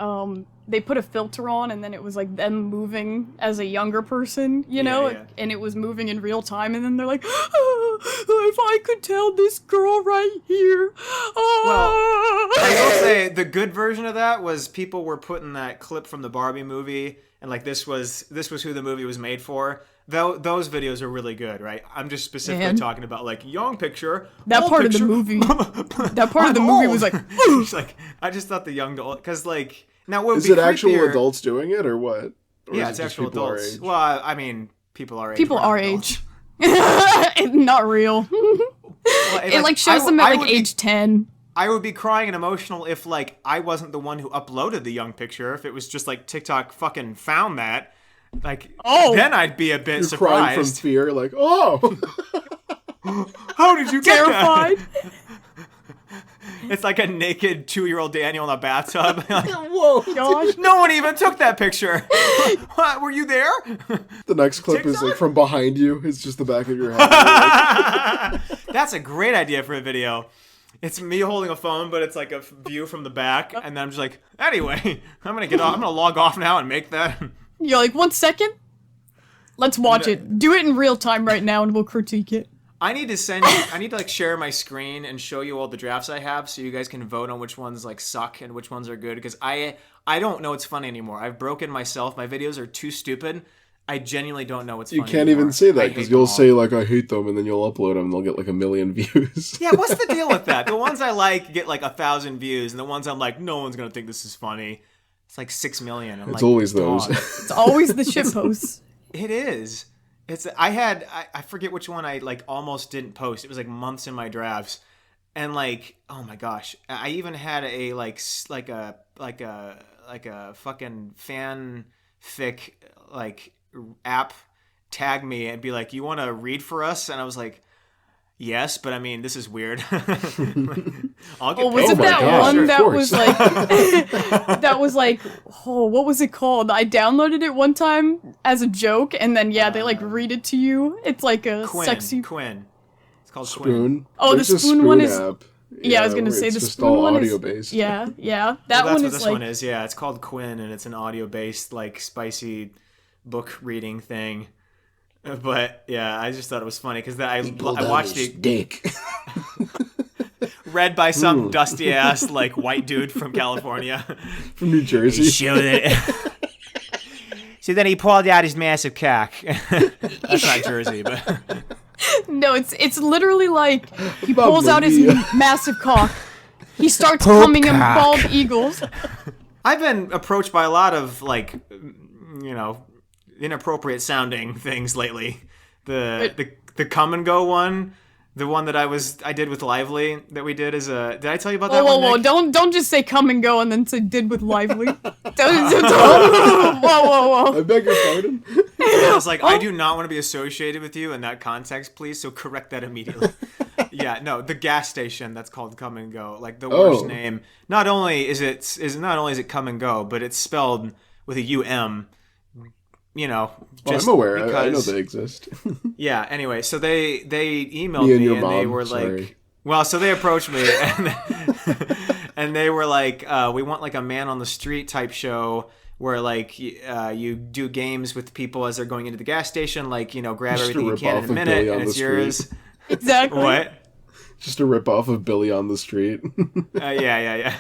they put a filter on and then it was like them moving as a younger person, you know? Yeah. And it was moving in real time, and then they're like, oh, if I could tell this girl right here. Oh. Well, I will say the good version of that was people were putting that clip from the Barbie movie, and like this was who the movie was made for. Those videos are really good, right? I'm just specifically talking about like young picture. That old part picture. of the movie. That part of the movie was like, it's like I just thought the young to old, because like now what would Is be it actual creepier- adults doing it or what? Or Yeah, is it's it just actual people our adults. age? Well, I mean, people our age. people we're not our adults. age. Not real. Well, It like shows them at like age 10. I would be crying and emotional if like I wasn't the one who uploaded the young picture. If it was just like TikTok fucking found that, like, then I'd be a bit You're crying from surprised. fear, like, oh! How did you get Terrified. that? It's like a naked 2-year-old Daniel in a bathtub. Like, Whoa! Gosh. no one even took that picture. What, were you there? The next clip is like from behind you. It's just the back of your head. That's a great idea for a video. It's me holding a phone, but it's like a view from the back, and then I'm just like, anyway, I'm gonna log off now and make that. You're like, 1 second? Let's watch it. Do it in real time right now and we'll critique it. I need to like share my screen and show you all the drafts I have, so you guys can vote on which ones like suck and which ones are good. Because I don't know what's funny anymore. I've broken myself. My videos are too stupid. I genuinely don't know what's funny. You can't anymore. even say that I because hate you'll them all. say like, I hate them, and then you'll upload them and they'll get like 1 million views. Yeah, what's the deal with that? The ones I like get like 1,000 views, and the ones I'm like, no one's gonna think this is funny. It's like 6 million. I'm It's like, always those. dog. It's always the shit posts. It is. I forget which one I like almost didn't post. It was like months in my drafts, and like, oh my gosh, I even had a like a fucking fanfic like app tag me and be like, you want to read for us? And I was like, yes, but I mean, this is weird. I'll get Was paid it for that gosh, one of that course. was like that was like, oh, what was it called? I downloaded it one time as a joke, and then they like read it to you. It's like a sexy. Quinn. It's called Quinn. Spoon. Oh, the There's a Spoon one is- app. Yeah, I was gonna where say it's the just Spoon all one audio is based. Yeah. That Well, that's one what is this like one is. Yeah, it's called Quinn, and it's an audio-based, like, spicy book reading thing. But yeah, I just thought it was funny because I watched it Dick. read by some dusty ass like white dude from California. From New Jersey. So then he pulled out his massive cock. That's not Jersey, but no, it's literally like he pulls out his Mia. massive cock. He starts coming in bald eagles. I've been approached by a lot of like, you know, inappropriate sounding things lately. The come and go one, the one that I did with Lively that we did as a. Did I tell you about that one? Whoa! Nick? Don't just say come and go and then say did with Lively. Whoa! I beg your pardon. I was like, I do not want to be associated with you in that context, please. So correct that immediately. Yeah, no, the gas station that's called Come and Go, like the worst name. Not only is it Come and Go, but it's spelled with a UM. You know, just I'm aware. because, I know they exist. Yeah. Anyway, so they emailed Me and me your and they mom, were sorry. like, well, so they approached me And they were like, we want like a man on the street type show where like you do games with people as they're going into the gas station, like, you know, grab Just a everything you can in a rip-off of minute Billy on and the it's yours. Street. Exactly. What? Just a rip off of Billy on the Street. Yeah.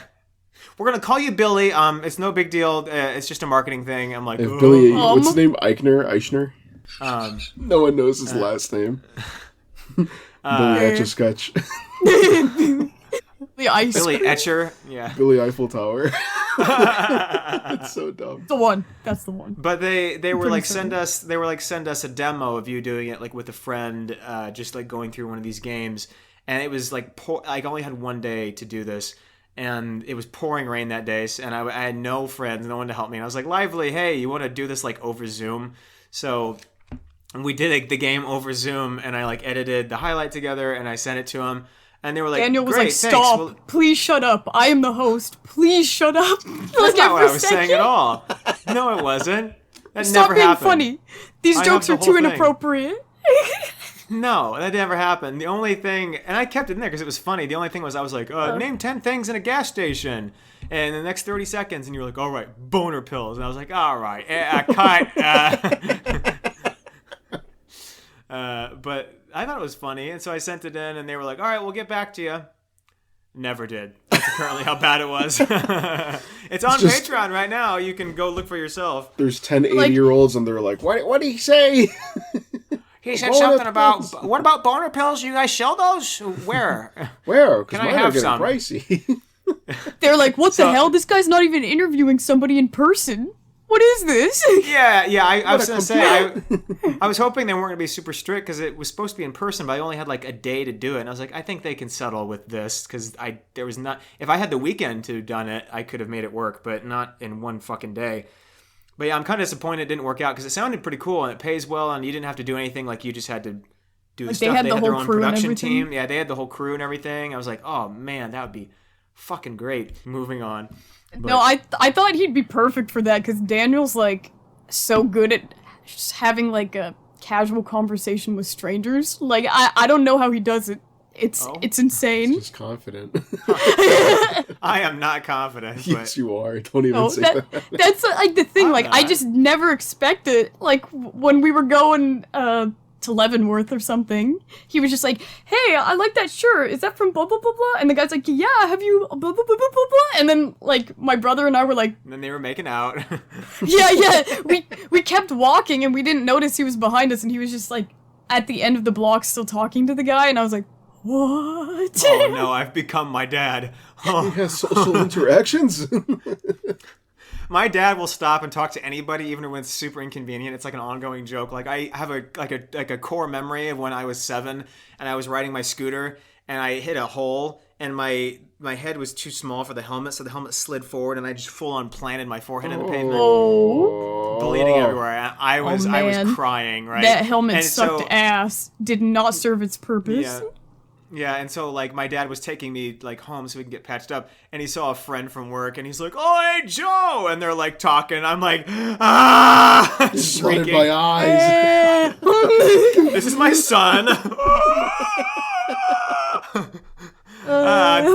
We're gonna call you Billy. It's no big deal. It's just a marketing thing. I'm like, If Billy, Um. what's his name? Eichner? No one knows his last name. Billy Etch-a-Sketch. The ice. Billy Etcher. Yeah. Billy Eiffel Tower. It's so dumb. The one. That's the one. But they were pretty like certain. send us a demo of you doing it like with a friend, just like going through one of these games, and it was like I only had one day to do this, and it was pouring rain that day, and I had no friends, no one to help me, and I was like, Lively, hey, you want to do this like over Zoom? So we did the game over Zoom, and I like edited the highlight together, and I sent it to him. And they were like, Daniel was great, like, thanks. "Stop! Well, Please shut up! I am the host. Please shut up!" that's not what I was saying at all. No, it wasn't. That Stop never being happened. funny. These I jokes have are the too whole thing. inappropriate. No, that never happened. The only thing, and I kept it in there because it was funny. The only thing was I was like, name 10 things in a gas station. And in the next 30 seconds, and you were like, all right, boner pills. And I was like, all right, cut. But I thought it was funny, and so I sent it in, and they were like, all right, we'll get back to you. Never did. That's apparently how bad it was. It's on just- Patreon right now. You can go look for yourself. There's 10 80-year-olds, and they're like, what did he say? He said Boner something about, pills. what about boner pills? You guys sell those? Where? Where? Because Can I mine are have getting some? pricey. They're like, "What the hell? This guy's not even interviewing somebody in person. What is this?" Yeah. I was a going to say, I was hoping they weren't going to be super strict because it was supposed to be in person, but I only had like a day to do it. And I was like, I think they can settle with this because there was not, if I had the weekend to have done it, I could have made it work, but not in one fucking day. But yeah, I'm kind of disappointed it didn't work out because it sounded pretty cool and it pays well and you didn't have to do anything. Like you just had to do the Like, stuff. they had the their whole own crew and production everything? team. Yeah, they had the whole crew and everything. I was like, oh man, that would be fucking great. Moving on. No, I thought he'd be perfect for that because Daniel's like so good at just having like a casual conversation with strangers. Like I don't know how he does it. It's insane. Just confident. I am not confident. But Yes, you are. Don't even No, say that. that's like the thing. I'm Like I not. just never expected. Like when we were going to Leavenworth or something, he was just like, "Hey, I like that shirt. Is that from blah blah blah blah?" And the guy's like, "Yeah, have you blah blah blah blah blah blah?" And then like my brother and I were like, and then they were making out. "Yeah." We kept walking and we didn't notice he was behind us, and he was just like at the end of the block still talking to the guy, and I was like, "What?" Oh no, I've become my dad. Oh. He has social interactions. My dad will stop and talk to anybody, even when it's super inconvenient. It's like an ongoing joke. Like I have a core memory of when I was 7 and I was riding my scooter and I hit a hole and my head was too small for the helmet, so the helmet slid forward and I just full on planted my forehead in the pavement, Oh, bleeding everywhere. I was man. crying. Right, that helmet And sucked so- ass. Did not serve its purpose. Yeah. Yeah, and so like my dad was taking me like home so we can get patched up, and he saw a friend from work, and he's like, "Oh, hey Joe," and they're like talking. I'm like, ah, Flooded shrieking. my eyes. This is my son.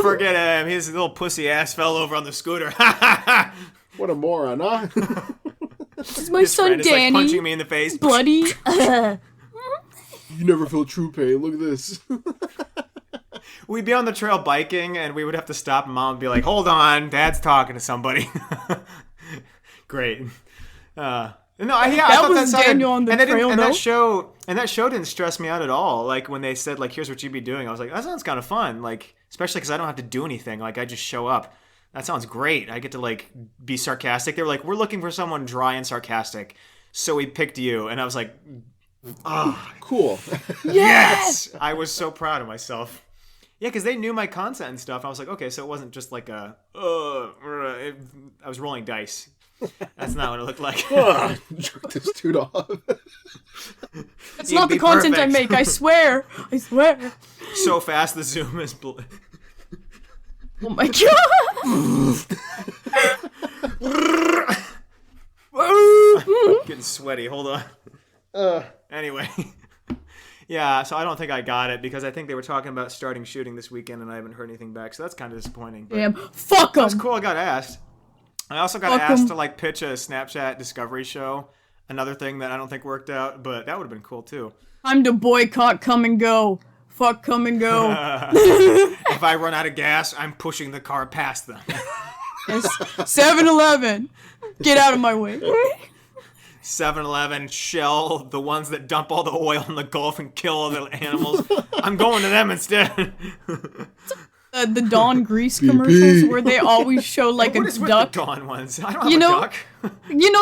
Forget him. His little pussy ass fell over on the scooter. What a moron, huh? This is my His son friend is like Danny. punching me in the face. Bloody. You never feel true pain. Look at this. We'd be on the trail biking, and we would have to stop, and Mom would be like, "Hold on, Dad's talking to somebody." Great. I thought was that sounded, Daniel on the trail, and though. that show didn't stress me out at all. Like when they said, like, "Here's what you'd be doing," I was like, "That sounds kind of fun." Like, especially because I don't have to do anything. Like, I just show up. That sounds great. I get to like be sarcastic. They were like, "We're looking for someone dry and sarcastic," so we picked you, and I was like, "Oh, Cool. yes!" I was so proud of myself. Yeah, because they knew my content and stuff. I was like, okay, so it wasn't just like I was rolling dice. That's not what it looked like. Jerk this dude off. That's You'd not the be content perfect. I make. I swear. I swear. So fast the zoom is. Oh my god. Getting sweaty. Hold on. Anyway. Yeah, so I don't think I got it because I think they were talking about starting shooting this weekend and I haven't heard anything back. So that's kind of disappointing. But Damn. Fuck that's them. cool. I got asked. I also got Fuck asked 'em. to like pitch a Snapchat Discovery show. Another thing that I don't think worked out, but that would have been cool too. Time to boycott Come and Go. Fuck Come and Go. If I run out of gas, I'm pushing the car past them. Yes. 7-Eleven. Get out of my way. 7-Eleven, Shell, the ones that dump all the oil in the Gulf and kill all the animals. I'm going to them instead. The Dawn Grease commercials where they always show like What a is with duck. the Dawn ones? I don't have You a know- duck.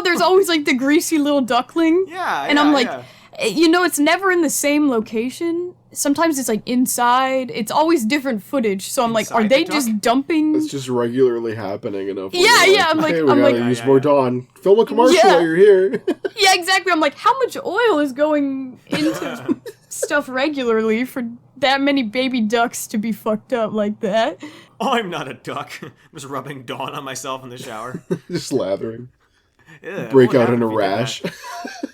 There's always like the greasy little duckling. Yeah, And yeah, I'm like, yeah. it's never in the same location. Sometimes it's like inside. It's always different footage. So I'm like, Inside are the they duck? just dumping? It's just regularly happening enough. where Yeah, you're yeah, I'm like- hey, we I'm gotta like- use Yeah, more yeah. Dawn. Film a commercial Yeah. while you're here. Yeah, exactly. I'm like, how much oil is going into stuff regularly for that many baby ducks to be fucked up like that? I'm not a duck. I'm just rubbing Dawn on myself in the shower. Just lathering. Ew, Break what would out in happen a if you did rash.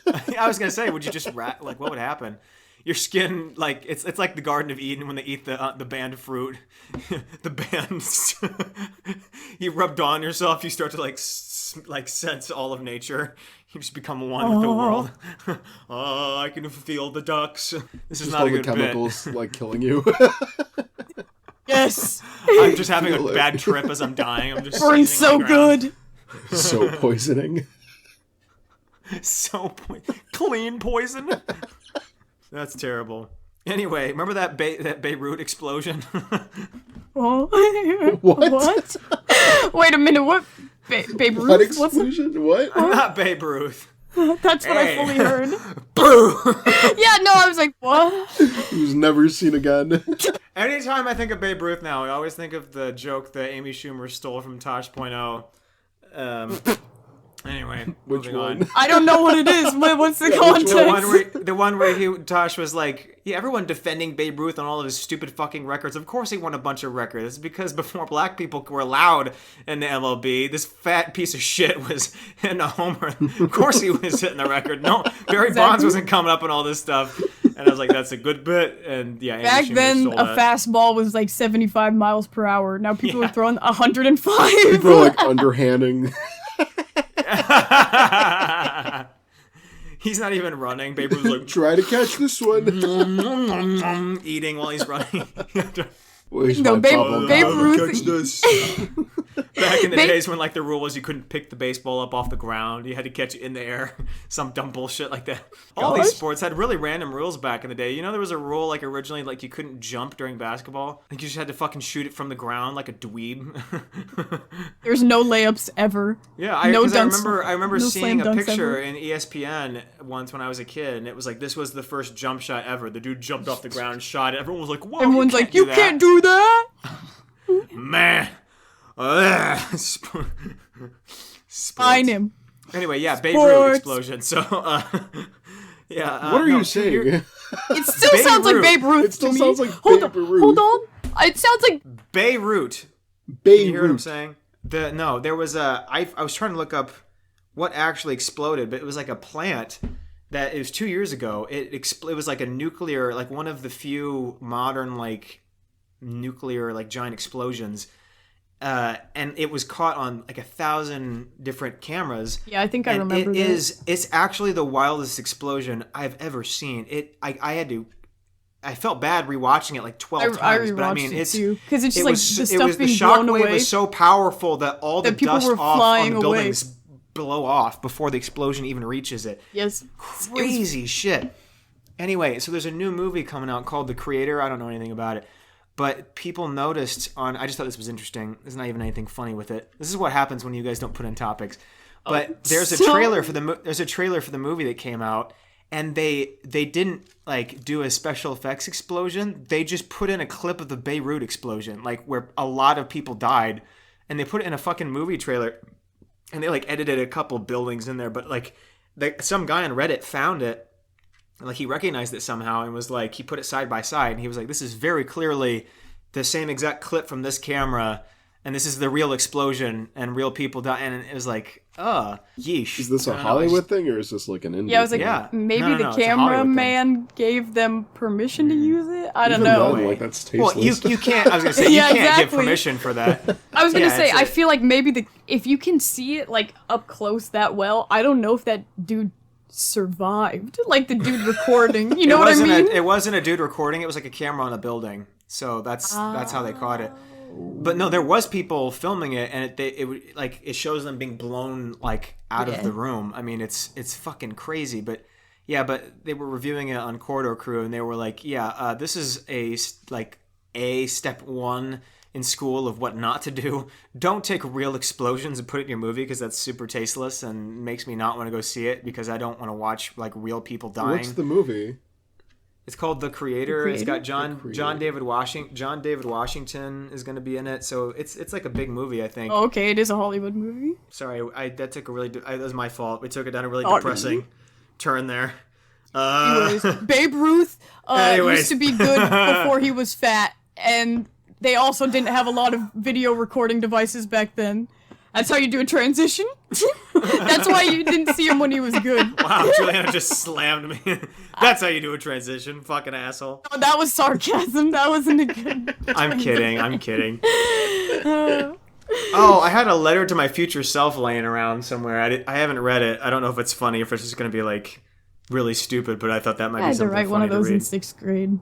that? I was gonna say, would you just like what would happen? Your skin, like it's like the Garden of Eden when they eat the banned fruit. The bands. You rub Dawn on yourself, you start to like sense all of nature. You just become one with the world. Oh, I can feel the ducks. This is Just not all a the good chemicals like killing you. Yes. I'm just having a Feel it. bad trip as I'm dying. I'm just Burns seizing on so the ground. good. So poisoning. So clean poison. That's terrible. Anyway, remember that Beirut explosion? Oh. What? Wait a minute, what? Babe What Ruth? What's it? explosion? What? Not Babe Ruth. That's what Hey. I fully heard. Boo! Yeah, no, I was like, what? He was never seen again. Anytime I think of Babe Ruth now, I always think of the joke that Amy Schumer stole from Tosh.0. Anyway, Which moving one? on. I don't know what it is. What's the which context? The one where Tosh was like, yeah, everyone defending Babe Ruth on all of his stupid fucking records. Of course he won a bunch of records. It's because before black people were allowed in the MLB, this fat piece of shit was in a homer. Of course he was hitting the record. No, Barry Bonds wasn't coming up on all this stuff. And I was like, that's a good bit. And yeah, Amy Back Schumer then, stole a that. fastball was like 75 miles per hour. Now people Yeah. are throwing 105. People are like underhanding. He's not even running. Babe Ruth was like, Try to catch this one. eating while he's running. Where's No, my Babe- bubble Babe gum? Ruth- Catch this. Back in the They- days when like the rule was you couldn't pick the baseball up off the ground, you had to catch it in the air, some dumb bullshit like that. All these sports had really random rules back in the day. You know, there was a rule like originally like you couldn't jump during basketball. Like you just had to fucking shoot it from the ground like a dweeb. There's no layups ever. Yeah, No 'cause dunks- I remember no seeing slam a dunks picture ever. in ESPN once when I was a kid, and it was like this was the first jump shot ever. The dude jumped off the ground, shot it. Everyone was like, "Whoa!" Everyone's you like, you can't do that. man. Find him. Anyway, yeah, Babe Ruth Sports. explosion. So, yeah. What are no, you so you're- saying? It still Babe sounds like Ruth. Babe Ruth It still to me. sounds like hold Babe on, Ruth. hold on. It sounds like Beirut. Babe You hear what I'm Ruth. saying? There was I was trying to look up what actually exploded, but it was like a plant that it was 2 years ago. It was like a nuclear, like one of the few modern like nuclear like giant explosions. And it was caught on like 1,000 different cameras. yeah. I think I And remember that. it's actually the wildest explosion I've ever seen. I felt bad rewatching it like 12 I times, but I rewatched mean, it it's too, 'cause it's just it like was, the it stuff was the being shock blown wave away. was so powerful that all the That people dust were off flying on the away. buildings blow off before the explosion even reaches it. Yes. Crazy shit. Anyway, so there's a new movie coming out called The Creator. I don't know anything about it. But people noticed I just thought this was interesting. There's not even anything funny with it. This is what happens when you guys don't put in topics. But there's a trailer for the movie that came out, and they didn't like do a special effects explosion. They just put in a clip of the Beirut explosion, like where a lot of people died, and they put it in a fucking movie trailer. And they like edited a couple buildings in there, but like some guy on Reddit found it. Like he recognized it somehow and was like, he put it side by side and he was like, this is very clearly the same exact clip from this camera and this is the real explosion and real people die, and it was like, yeesh. Is this a I don't know, Hollywood thing or is this like an indie? Yeah, I was like, Yeah. maybe No, the it's a Hollywood cameraman gave them permission to use it. I don't Even know. then, like that's tasteless. Well, you can't. I was gonna say Yeah, you can't give exactly. permission for that. I was gonna Yeah, say, it's I feel like maybe if you can see it like up close that well, I don't know if that dude survived. Like the dude recording, you know what I mean? It wasn't a dude recording. It was like a camera on a building. So that's how they caught it. But no, there was people filming it, and it shows them being blown like out of the room. I mean, it's fucking crazy. But yeah, but they were reviewing it on Corridor Crew, and they were like, this is a step one in school of what not to do. Don't take real explosions and put it in your movie because that's super tasteless and makes me not want to go see it because I don't want to watch like real people dying. What's the movie? It's called The Creator. It's got John David Washington. John David Washington is going to be in it, so it's like a big movie, I think. Oh, okay, it is a Hollywood movie. Sorry, that took a really that was my fault. We took it down a really depressing turn there. Anyways, Babe Ruth used to be good before he was fat, and they also didn't have a lot of video recording devices back then. That's how you do a transition. That's why you didn't see him when he was good. Wow, Juliana just slammed me. That's how you do a transition, fucking asshole. Oh, that was sarcasm. That wasn't a good. I'm kidding. Oh, I had a letter to my future self laying around somewhere. I haven't read it. I don't know if it's funny, if it's just going to be like really stupid, but I thought that might I be had to something write one funny of those to in read. 6th grade.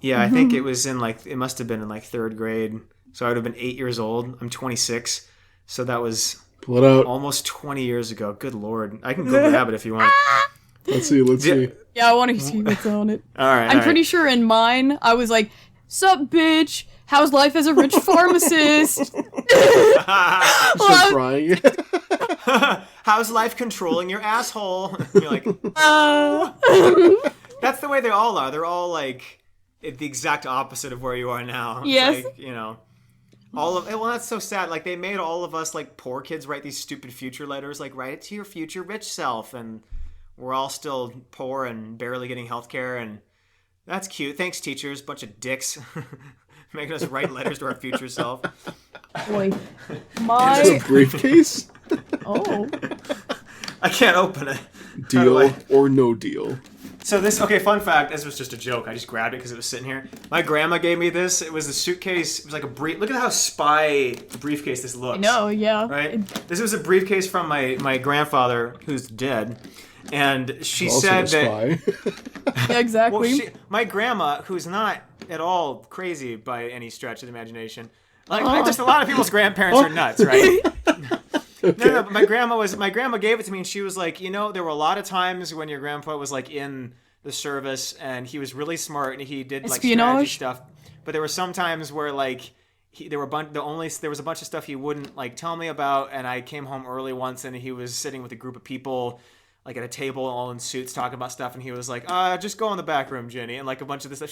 Yeah, I think it was it must have been in like 3rd grade. So I would have been 8 years old. I'm 26. So that was Pull it out. almost 20 years ago. Good Lord. I can Google grab it if you want. Let's see. Yeah, I want to see what's on it. All right. I'm pretty sure in mine, I was like, "Sup, bitch? How's life as a rich pharmacist?" Start crying. How's life controlling your asshole? You're like, that's the way they all are. They're all like the exact opposite of where you are now. It's Yes. like, well, that's so sad. Like, they made all of us, like, poor kids write these stupid future letters, like, write it to your future rich self, and we're all still poor and barely getting healthcare, and that's cute. Thanks, teachers. Bunch of dicks. Making us write letters to our future self. Boy, Is my it a briefcase? oh, I can't open it. Deal or no deal? So fun fact, this was just a joke. I just grabbed it because it was sitting here. My grandma gave me this. It was a suitcase. It was like a look at how spy briefcase this looks. no, yeah, Right? This was a briefcase from my grandfather, who's dead. And she Also said a that... spy. yeah, exactly. Well, my grandma, who's not at all crazy by any stretch of the imagination... Like, just a lot of people's grandparents are nuts, right? No, but my grandma gave it to me, and she was like, there were a lot of times when your grandpa was like in the service, and he was really smart, and he did like strategy Espionage? stuff. But there were some times where like there was a bunch of stuff he wouldn't like tell me about, and I came home early once, and he was sitting with a group of people like at a table, all in suits, talking about stuff, and he was like, just go in the back room, Jenny, and like a bunch of this stuff.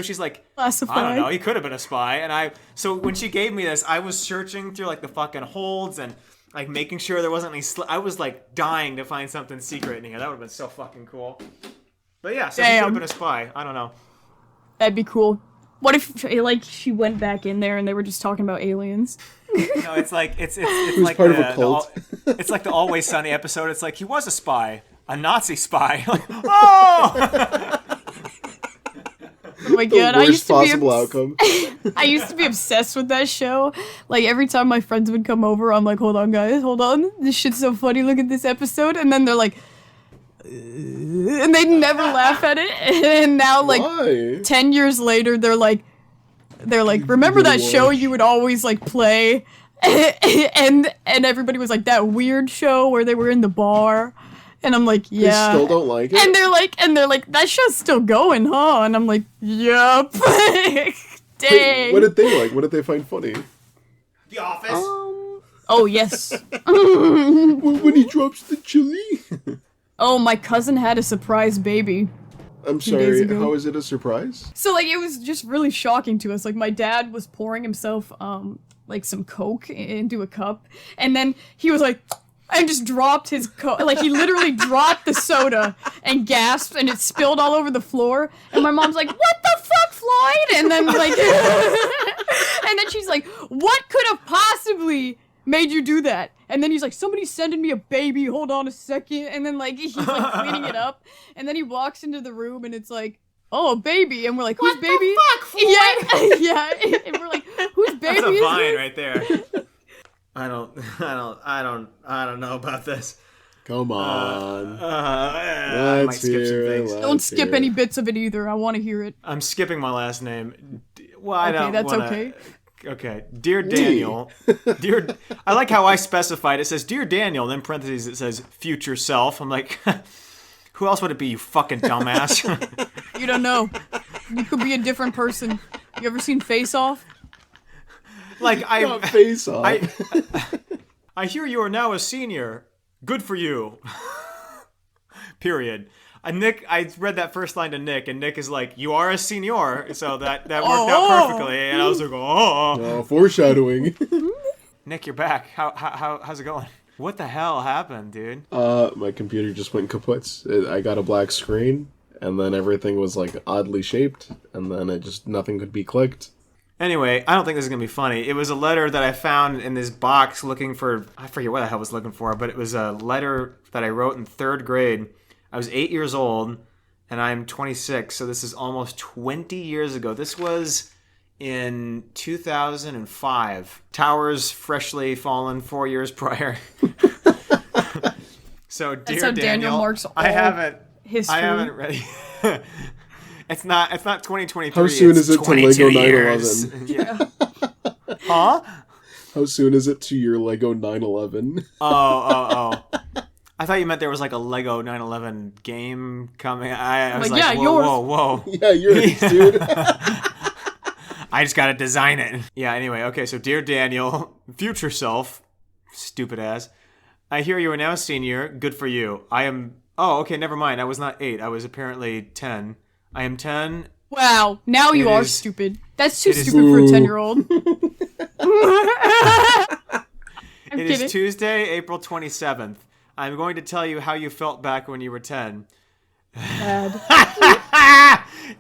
She's like, Classified. I don't know, he could have been a spy, and so when she gave me this, I was searching through like the fucking holds and like making sure there wasn't any. I was like dying to find something secret in here. That would have been so fucking cool. But yeah, so he could have been a spy. I don't know. That'd be cool. What if like she went back in there and they were just talking about aliens? No, it's like it's like part of a cult? It's like the Always Sunny episode. It's like he was a spy, a Nazi spy. Like, oh! Oh my god, I Worst used to be possible outcome. I used to be obsessed with that show. Like every time my friends would come over, I'm like, hold on guys, hold on. This shit's so funny, look at this episode. And then they're like and they'd never laugh at it. And now like Why? 10 years later they're like remember that show you would always like play? and everybody was like, that weird show where they were in the bar. And I'm like, yeah. They still don't like it? And they're like, that show's still going, huh? And I'm like, yup. Dang. Wait, what did they like? What did they find funny? The Office. Oh, yes. When he drops the chili. Oh, my cousin had a surprise baby. I'm 2 days sorry, ago. how is it a surprise? So, like, it was just really shocking to us. Like, my dad was pouring himself, like, some Coke into a cup. And then he was like, and just dropped his like he literally dropped the soda and gasped, and it spilled all over the floor. And my mom's like, "What the fuck, Floyd?" And then like, and then she's like, "What could have possibly made you do that?" And then he's like, "Somebody's sending me a baby. Hold on a second." And then like he's like cleaning it up, and then he walks into the room, and it's like, "Oh, a baby." And we're like, "Whose baby?" The fuck, Floyd? Yeah, yeah. And we're like, "Whose baby That's a is vine this?" right there. I don't know about this. Come on. I might skip some things. Don't skip any bits of it either. I want to hear it. I'm skipping my last name. Well, I Okay, don't that's wanna... okay. Okay. Dear Daniel. I like how I specified. It says, Dear Daniel, and then in parentheses it says, future self. I'm like, who else would it be, you fucking dumbass? You don't know. You could be a different person. You ever seen Face Off? Like, Not Face Off. I hear you are now a senior. Good for you. Period. Nick, I read that first line to Nick, and Nick is like, "You are a senior," so that worked out perfectly. And I was like, "Oh, foreshadowing." Nick, you're back. How's it going? What the hell happened, dude? My computer just went kaput. I got a black screen, and then everything was like oddly shaped, and then nothing could be clicked. Anyway, I don't think this is going to be funny. It was a letter that I found in this box looking for, I forget what the hell I was looking for, but it was a letter that I wrote in 3rd grade. I was 8 years old, and I'm 26, so this is almost 20 years ago. This was in 2005. Towers freshly fallen 4 years prior. So, dear That's how Daniel marks all I haven't read It's not 2023. How soon is it to 22 Lego years. 9/11? Yeah. Huh? How soon is it to your Lego 9/11? Oh. I thought you meant there was like a Lego 9/11 game coming. I was Like, like, yeah, whoa. Yeah, yours, dude. I just gotta design it. Yeah, anyway, okay, so dear Daniel, future self, stupid ass, I hear you are now a senior. Good for you. I am... Oh, okay, never mind. I was not 8. I was apparently 10. I am 10. Wow, now you It are is- stupid. That's too it is- stupid for a 10-year-old. I'm It kidding. is Tuesday, April 27th. I'm going to tell you how you felt back when you were 10. Bad.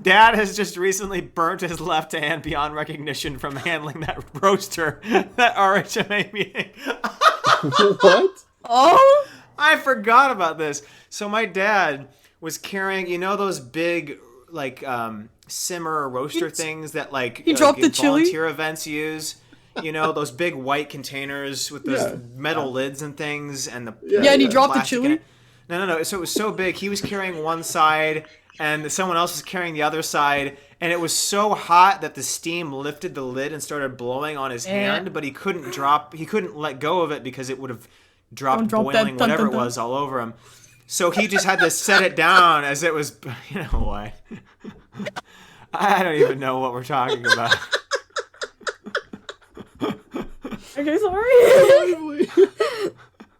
Dad has just recently burnt his left hand beyond recognition from handling that roaster that RHMA meeting. What? Oh? I forgot about this. So my dad was carrying, you know, those big, like, simmer roaster things that, like, He dropped the chili? volunteer events use. You know, those big white containers with those metal lids and things, and the Yeah, and he dropped the plastic in chili? it. No. So it was so big. He was carrying one side, and someone else was carrying the other side, and it was so hot that the steam lifted the lid and started blowing on his hand, but he couldn't let go of it because it would have dropped Don't drop that boiling dun, whatever dun, it dun. was all over him. So he just had to set it down as it was, you know what? I don't even know what we're talking about. Okay, sorry.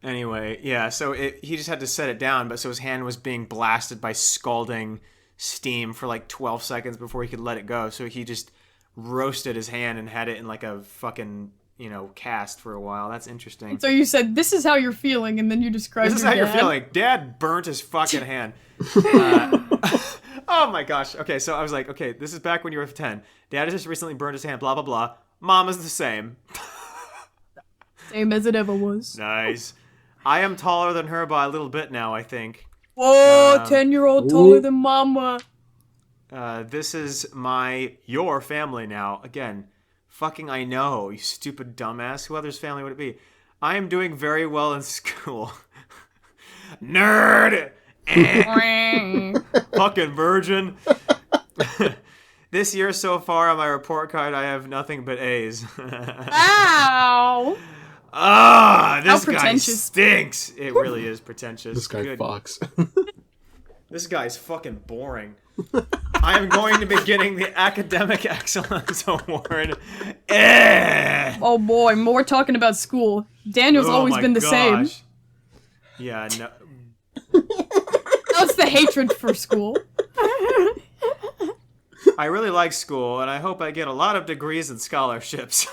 Anyway, yeah, so he just had to set it down, but so his hand was being blasted by scalding steam for like 12 seconds before he could let it go. So he just roasted his hand and had it in like a fucking, you know, cast for a while. That's interesting. So you said, this is how you're feeling, and then you described This is your how you're dad. feeling. Dad burnt his fucking hand. Oh my gosh. Okay, so I was like, okay, this is back when you were 10. Dad has just recently burned his hand, blah, blah, blah. Mom is the same. Same as it ever was. Nice. I am taller than her by a little bit now, I think. Whoa, 10-year-old taller than mama. This is your family now. Again, fucking I know, you stupid dumbass. Who other's family would it be? I am doing very well in school. Nerd! Fucking virgin. This year so far on my report card, I have nothing but A's. Ow! This guy pretentious. stinks. It really is pretentious. This guy Good. Fox. This guy's fucking boring. I am going to be getting the Academic Excellence Award. Oh boy, more talking about school. Daniel's always my been the same. gosh. Yeah, no. That's the hatred for school. I really like school, and I hope I get a lot of degrees and scholarships.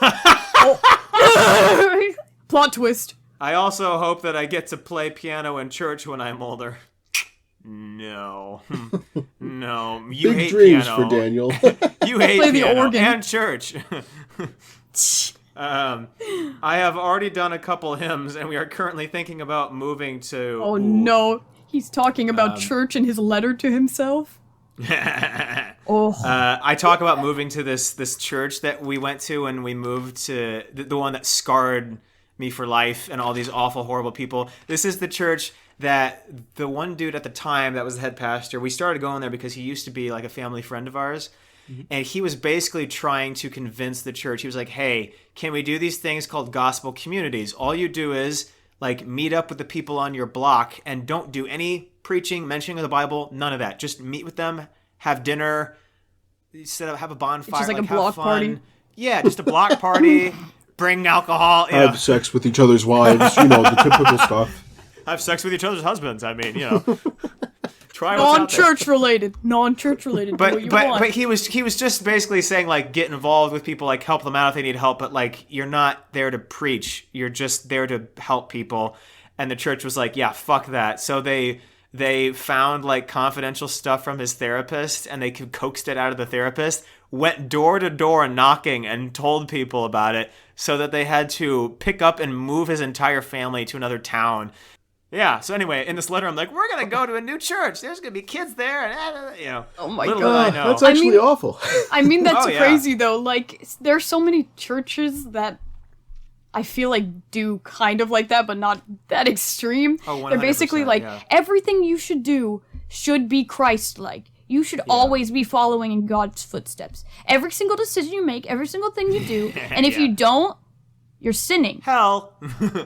Plot twist. I also hope that I get to play piano in church when I'm older. No. No. You Big hate dreams piano. for Daniel. You hate Play the piano organ. and church. I have already done a couple hymns, and we are currently thinking about moving to... Oh no, he's talking about church in his letter to himself. Oh. I talk about moving to this church that we went to, and we moved to the one that scarred me for life and all these awful, horrible people. This is the church that the one dude at the time that was the head pastor, we started going there because he used to be like a family friend of ours. And he was basically trying to convince the church. He was like, hey, can we do these things called gospel communities? All you do is like meet up with the people on your block and don't do any preaching, mentioning of the Bible, none of that. Just meet with them, have dinner, have a bonfire. It's just like a have block fun. party? Yeah, just a block party. Bring alcohol. Yeah. Have sex with each other's wives, the typical stuff. Have sex with each other's husbands. I mean, try what's out there. Non-church related. Do what you want. But he was just basically saying like get involved with people, like help them out if they need help, but like you're not there to preach. You're just there to help people. And the church was like, yeah, fuck that. So they found like confidential stuff from his therapist, and they coaxed it out of the therapist, went door to door knocking and told people about it, so that they had to pick up and move his entire family to another town. Yeah, so anyway, in this letter, I'm like, we're going to go to a new church. There's going to be kids there. And, Oh my little God. did I know. That's actually awful. I mean, that's Oh, yeah. crazy though. Like, there's so many churches that I feel like do kind of like that, but not that extreme. Oh, They're basically 100%, like, yeah. everything you should do should be Christ-like. You should always be following in God's footsteps. Every single decision you make, every single thing you do, and if Yeah. you don't, you're sinning. Hell.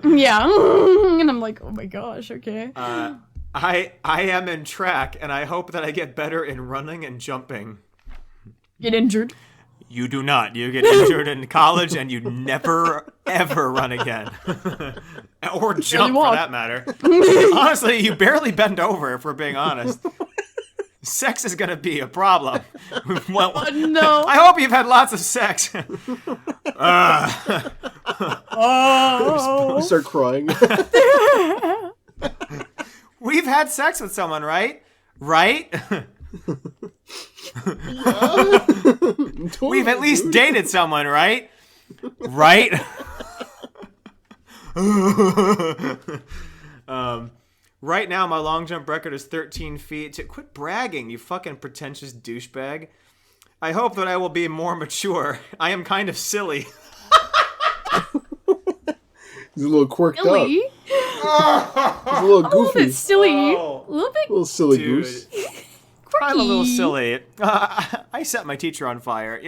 Yeah. And I'm like, oh my gosh, okay. I am in track, and I hope that I get better in running and jumping. Get injured. You do not. You get injured in college, and you never, ever run again. Or jump, for walk. that matter. Honestly, you barely bend over, if we're being honest. Sex is going to be a problem. Well, No. I hope you've had lots of sex. Oh. Start crying. We've had sex with someone, right? Right? We've at least dated someone, right? Right? Right now, my long jump record is 13 feet. Quit bragging, you fucking pretentious douchebag. I hope that I will be more mature. I am kind of silly. He's a little quirked up. Silly. He's a little A little goofy. bit silly. Oh. A little bit little silly Dude. goose. I'm a little quirky. silly. I set my teacher on fire.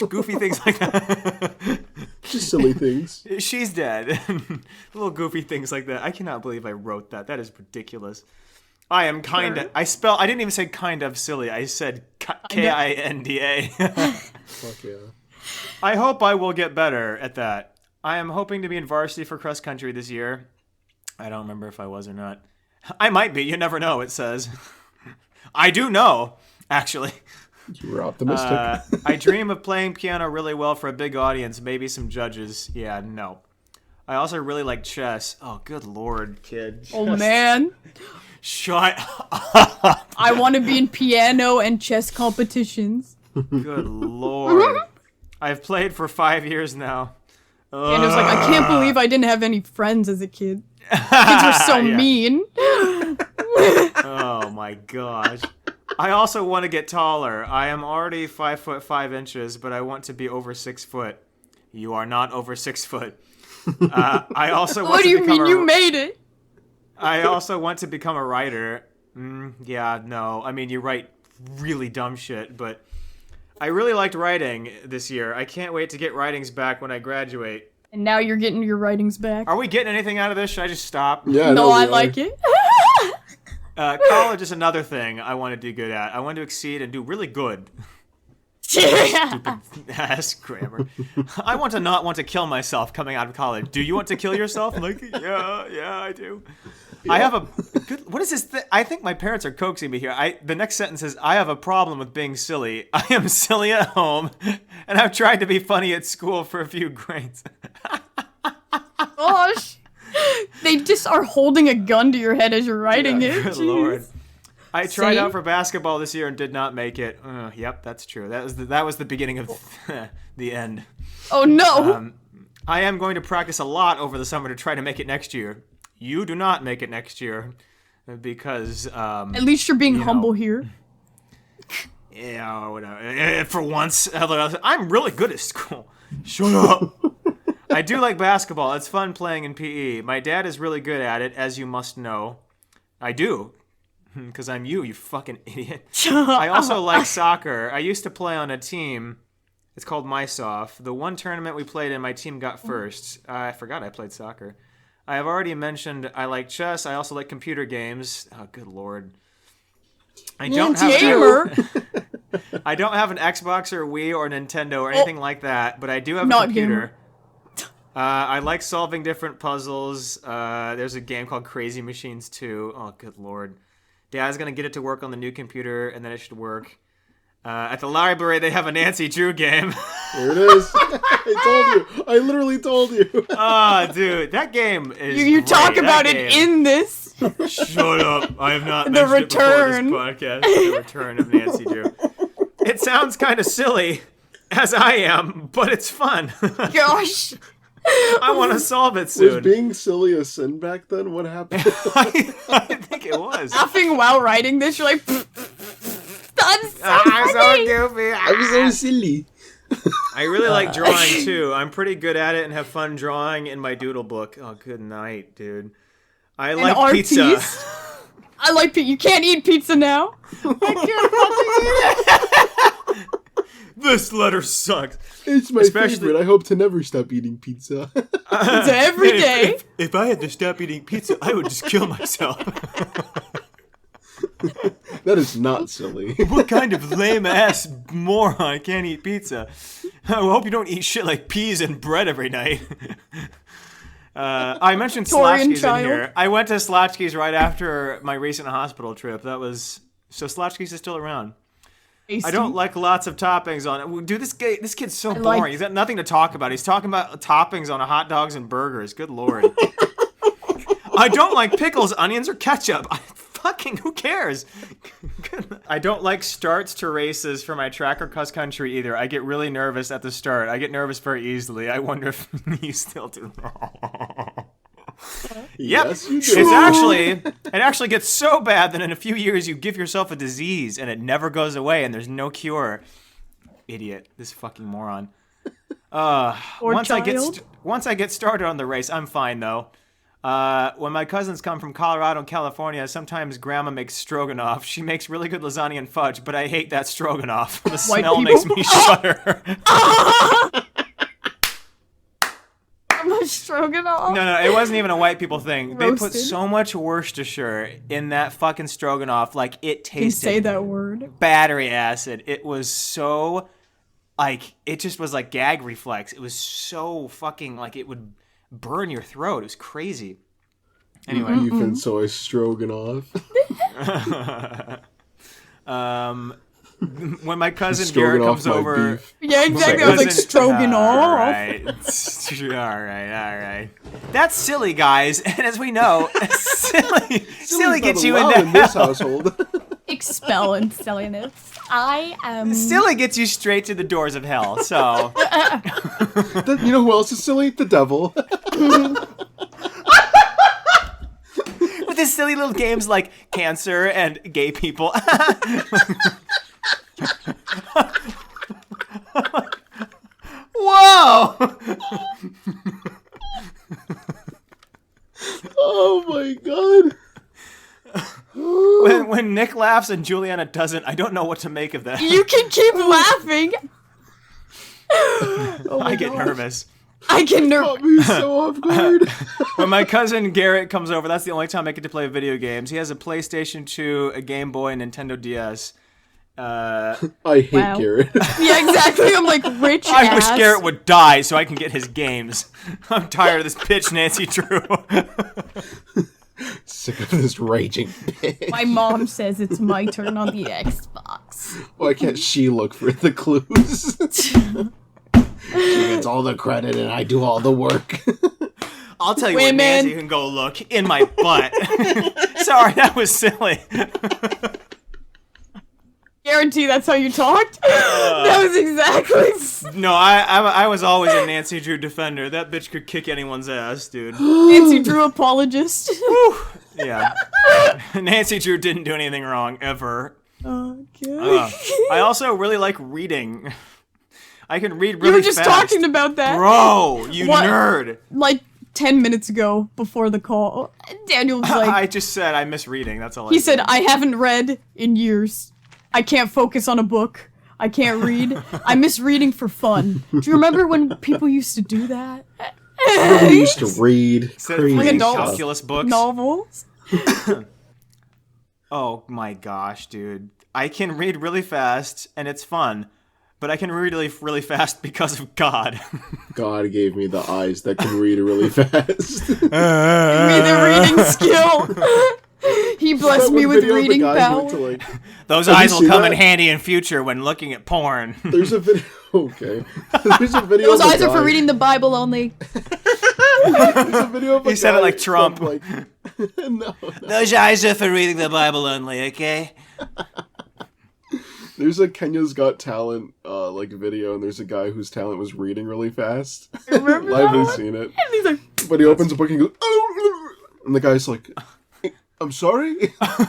Goofy things like that. Just silly things. She's dead. Little goofy things like that. I cannot believe I wrote that. That is ridiculous. I am kind of... I didn't even say kind of silly. I said Kinda. Fuck yeah. I hope I will get better at that. I am hoping to be in varsity for cross country this year. I don't remember if I was or not. I might be. You never know, it says. I do know, actually. You were optimistic. I dream of playing piano really well for a big audience, maybe some judges. Yeah, no. I also really like chess. Oh, good lord, kid. Oh man. Shut up. I want to be in piano and chess competitions. Good lord. I've played for 5 years now. And it was like, I can't believe I didn't have any friends as a kid. Kids were so Yeah. mean. Oh my gosh. I also want to get taller. I am already 5'5", but I want to be over 6 foot. You are not over 6 foot. I also want What to do you become mean you made it? I also want to become a writer. Yeah, no. I mean, you write really dumb shit, but I really liked writing this year. I can't wait to get writings back when I graduate. And now you're getting your writings back. Are we getting anything out of this? Should I just stop? Yeah, No, we I are. like it. College is another thing I want to do good at. I want to exceed and do really good. Ass grammar. I want to not want to kill myself coming out of college. Do you want to kill yourself? I'm like, yeah, I do. I have a good. What is this? I think my parents are coaxing me here. The next sentence is, I have a problem with being silly. I am silly at home, and I've tried to be funny at school for a few grades. Gosh. they just are holding a gun to your head as you're writing it. Good Jeez. lord. I tried See? out for basketball this year and did not make it. Yep, that's true. That was the beginning of the end. Oh no! I am going to practice a lot over the summer to try to make it next year. You do not make it next year because At least you're being humble here. yeah, whatever. For once, I'm really good at school. Shut up. I do like basketball. It's fun playing in PE. My dad is really good at it, as you must know. I do. Because I'm you fucking idiot. I also like soccer. I used to play on a team. It's called MySoft. The one tournament we played in, my team got first. I forgot I played soccer. I have already mentioned I like chess. I also like computer games. Oh, good lord. I don't Gamer. I don't have an Xbox or Wii or Nintendo or anything like that, but I do have a Not computer. I like solving different puzzles. There's a game called Crazy Machines 2. Oh, good lord. Dad's going to get it to work on the new computer, and then it should work. At the library, they have a Nancy Drew game. There it is. I told you. I literally told you. Oh, dude. That game is You great. talk That about game. it in this. Shut up. I have not The mentioned return. it before this podcast. The return of Nancy Drew. It sounds kind of silly, as I am, but it's fun. Gosh. I want to solve it soon. Was being silly a sin back then? What happened? I think it was. Laughing while writing this, you're like, that's so I'm so funny. goofy. I'm so silly. I really like drawing too. I'm pretty good at it and have fun drawing in my doodle book. Oh, good night, dude. I like artiste. pizza. I like pizza. You can't eat pizza now. This letter sucks. It's my Especially- favorite. I hope to never stop eating pizza. Pizza every day. If I had to stop eating pizza, I would just kill myself. That is not silly. What kind of lame ass moron can't eat pizza? I hope you don't eat shit like peas and bread every night. I mentioned Victorian Slotchki's child. in here. I went to Slotchki's right after my recent hospital trip. So Slotchki's is still around. I don't like lots of toppings on it. Dude, this kid's so boring. like- He's got nothing to talk about. He's talking about toppings on hot dogs and burgers. Good lord. I don't like pickles, onions, or ketchup. Fucking who cares? I don't like starts to races for my track or cross country either. I get really nervous at the start. I get nervous very easily. I wonder if you still do. Yep. Yes, you do. It actually gets so bad that in a few years you give yourself a disease and it never goes away and there's no cure. Idiot. This fucking moron. Once I get started on the race, I'm fine though. When my cousins come from Colorado and California, sometimes Grandma makes stroganoff. She makes really good lasagna and fudge, but I hate that stroganoff. The smell people? makes me shudder. Stroganoff. No, it wasn't even a white people thing. They put Roasted? so much Worcestershire in that fucking stroganoff, like it You tasted say that word. battery acid. It was so, like, it just was like gag reflex. It was so fucking, like, it would burn your throat. It was crazy. Anyway. Beef and soy stroganoff. When my cousin Garrett Stroganoff comes my over... beef. Yeah, exactly. I was like, stroganoff. All right. That's silly, guys. And as we know, silly gets you into in this hell. household. Expel and silliness. I am. Silly gets you straight to the doors of hell. So You know who else is silly? The devil. with his silly little games like cancer and gay people. Whoa! Oh my god. When Nick laughs and Juliana doesn't, I don't know what to make of that. You can keep laughing. I get nervous. I get nervous. Caught me so off guard. When my cousin Garrett comes over, that's the only time I get to play video games. He has a PlayStation 2, a Game Boy, and Nintendo DS. I hate Wow. Garrett. Yeah, exactly. I'm like, rich I wish ass. Garrett would die so I can get his games. I'm tired of this bitch Nancy Drew. Sick of this raging bitch. My mom says it's my turn on the Xbox. Why can't she look for the clues? She gets all the credit and I do all the work. I'll tell you where Women. Nancy can go look. In my butt. Sorry, that was silly. Guarantee that's how you talked. That was exactly. No, I was always a Nancy Drew defender. That bitch could kick anyone's ass, dude. Nancy Drew apologist. Yeah. Nancy Drew didn't do anything wrong, ever. Okay. I also really like reading. I can read really You were just fast. talking about that. Bro, you What? nerd. Like 10 minutes ago before the call. Daniel was like, I just said I miss reading. That's all I he said, I haven't read in years. I can't focus on a book. I can't read. I miss reading for fun. Do you remember when people used to do that? We used to read Instead of crazy reading adults. stuff. calculus books. Novels? Oh my gosh, dude. I can read really fast, and it's fun. But I can read really fast because of God. God gave me the eyes that can read really fast. Me the reading skill. He blessed me with reading power. Those Have you eyes will seen come that? in handy in future when looking at porn. There's a video. Okay. There's a video. Those of a eyes are for guy- reading the Bible only. There's a video of a He said it guy like Trump. from, like, no. Those eyes are for reading the Bible only, okay? There's a Kenya's Got Talent like video, and there's a guy whose talent was reading really fast. Remember I that haven't one? seen it, And he's like, but he opens a book and goes, and the guy's like, "I'm sorry."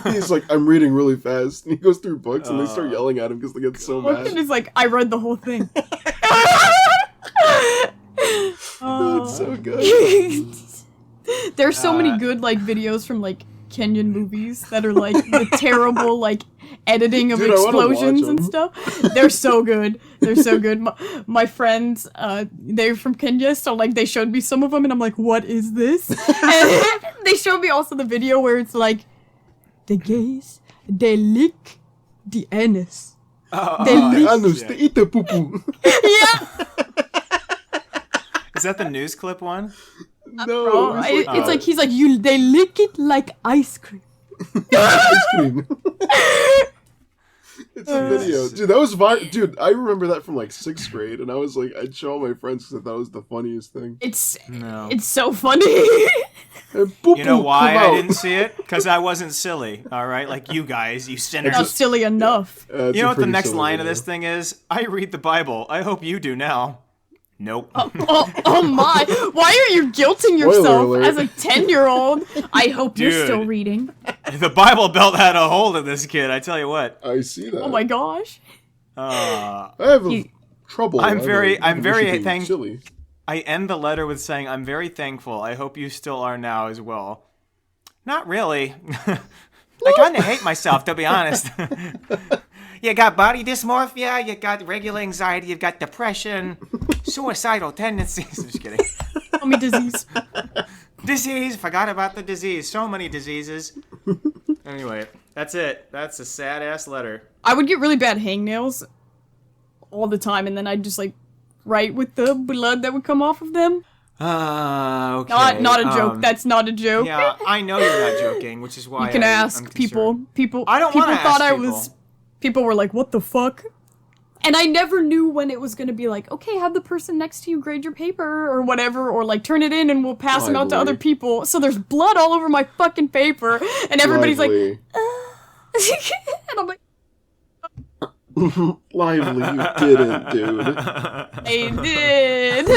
He's like, "I'm reading really fast," and he goes through books, and they start yelling at him because they get so and mad. he's like, I read the whole thing. Oh, it's so good. There's so many good like videos from like Kenyan movies that are like the terrible like editing of Dude, I wanna watch explosions and them. stuff. They're so good. They're so good. My friends, they're from Kenya, so like they showed me some of them, and I'm like, what is this? And they showed me also the video where it's like, the gays, they lick the anus. They lick. Anus, they eat the poo poo. Yeah. Is that the news clip one? No, It's like he's like they lick it like ice cream. ice cream. It's a video, dude. That was dude. I remember that from like 6th grade, and I was like, I'd show all my friends because I thought it was the funniest thing. It's No. it's so funny. And poo-poo, You know why come I out. didn't see it? Because I wasn't silly, alright? Like you guys, you sinners. Not silly enough. It's You know a what the pretty next silly line of video. this thing is? I read the Bible. I hope you do now. Nope. Oh my! Why are you guilting yourself alert. as a 10-year-old? I hope you're Dude. still reading. The Bible Belt had a hold of this kid, I tell you what. I see that. Oh my gosh! I have He- trouble. I'm I very- don't- I'm we very should be thank- silly. I end the letter with saying, I'm very thankful. I hope you still are now as well. Not really. I kind of hate myself, to be honest. You got body dysmorphia, you got regular anxiety, you've got depression, suicidal tendencies. I'm just kidding. Tummy disease. Disease, forgot about the disease. So many diseases. Anyway, that's it. That's a sad-ass letter. I would get really bad hangnails all the time, and then I'd just like write with the blood that would come off of them. Okay. Not a joke. That's not a joke. Yeah, I know you're not joking, which is why You can I'm ask people. concerned. People. I don't people wanna thought ask I was. People were like, "What the fuck?" And I never knew when it was gonna be like, "Okay, have the person next to you grade your paper or whatever, or like turn it in and we'll pass them out to Lively. other people." So there's blood all over my fucking paper, and everybody's Lively. and I'm like, Lively, you didn't, dude. "I did."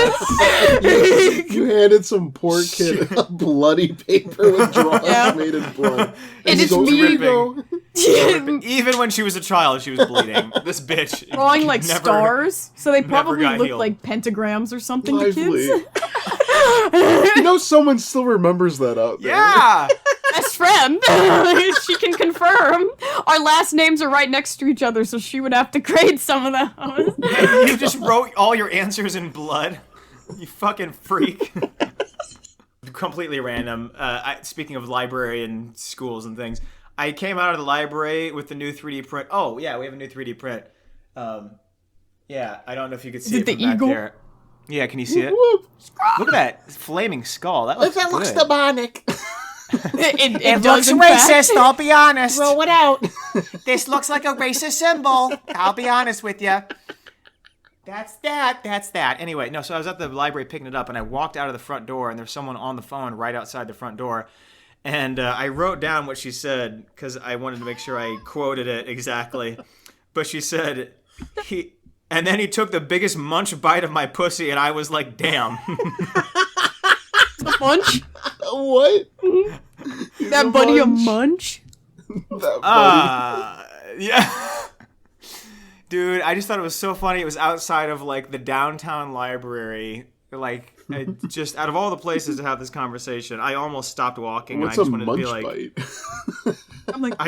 You handed some poor kid a bloody paper with drawings Yeah. made in blood. And he it's goes, me. "Here you go." Even when she was a child, she was bleeding. This bitch. Drawing like never- stars, so they probably got look healed. like pentagrams or something to Lively. kids. You know someone still remembers that out there. Yeah! Best friend. She can confirm. Our last names are right next to each other, so she would have to grade some of those. You just wrote all your answers in blood. You fucking freak. Completely random. Speaking of library and schools and things, I came out of the library with the new 3D print. Oh, yeah, we have a new 3D print. Yeah, I don't know if you could see Is it it from the back eagle? there. Yeah, can you see it? Whoop. Look at that flaming skull. That looks good. demonic. It does, in fact. I'll be honest. Throw it out. This looks like a racist symbol. I'll be honest with you. That's that. Anyway, no, so I was at the library picking it up, and I walked out of the front door, and there's someone on the phone right outside the front door. And I wrote down what she said, because I wanted to make sure I quoted it exactly. But she said, and then he took the biggest munch bite of my pussy, and I was like, damn. A munch? What? That buddy a munch? That buddy. Yeah. Dude, I just thought it was so funny. It was outside of, like, the downtown library. Like, just out of all the places to have this conversation, I almost stopped walking. What's and I just a wanted munch to be like, bite? I'm like, I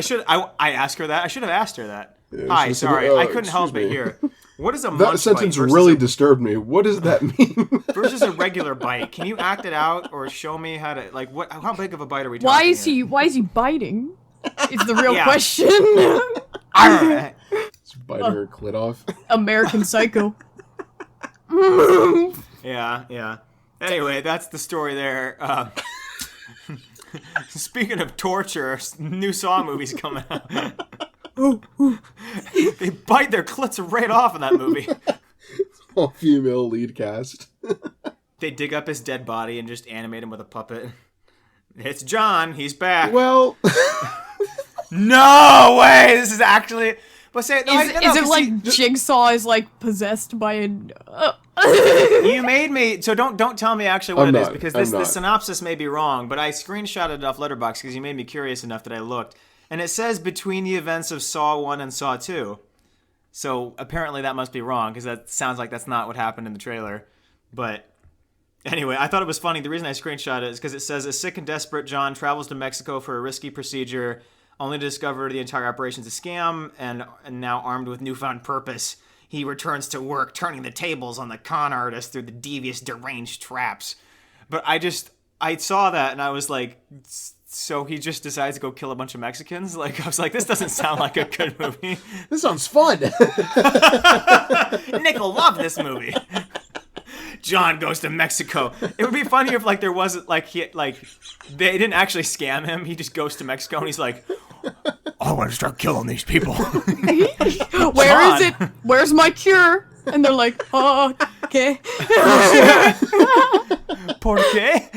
asked her that. I should have asked her that. Yeah, Hi, she said, sorry. I couldn't help excuse it me. here. What is a munch That sentence bite versus really disturbed me. What does that mean? versus a regular bite? Can you act it out or show me how to, like, what? How big of a bite are we talking why is here? he biting? Is the real Yeah. question. Arr! It's biting her clit off. American Psycho. Yeah. Anyway, that's the story there. Speaking of torture, new Saw movie's coming out. They bite their clits right off in that movie. All female lead cast. They dig up his dead body and just animate him with a puppet. It's John. He's back. Well, No way. This is actually. But say no, Is it like Jigsaw is like possessed by a? You made me. So don't tell me actually what I'm it is not, because I'm this the not. synopsis may be wrong. But I screenshotted it off Letterboxd because you made me curious enough that I looked, and it says between the events of Saw 1 and Saw 2. So apparently that must be wrong because that sounds like that's not what happened in the trailer. But anyway, I thought it was funny. The reason I screenshot it is because it says a sick and desperate John travels to Mexico for a risky procedure, only to discover the entire operation's a scam, and now armed with newfound purpose, he returns to work, turning the tables on the con artist through the devious, deranged traps. But I saw that, and I was like, so he just decides to go kill a bunch of Mexicans? Like, I was like, this doesn't sound like a good movie. this sounds fun. Nick will love this movie. John goes to Mexico. It would be funny if like there wasn't like they didn't actually scam him. He just goes to Mexico and he's like, I want to start killing these people. Where is it? Where's my cure? And they're like, oh, okay. ¿Por qué?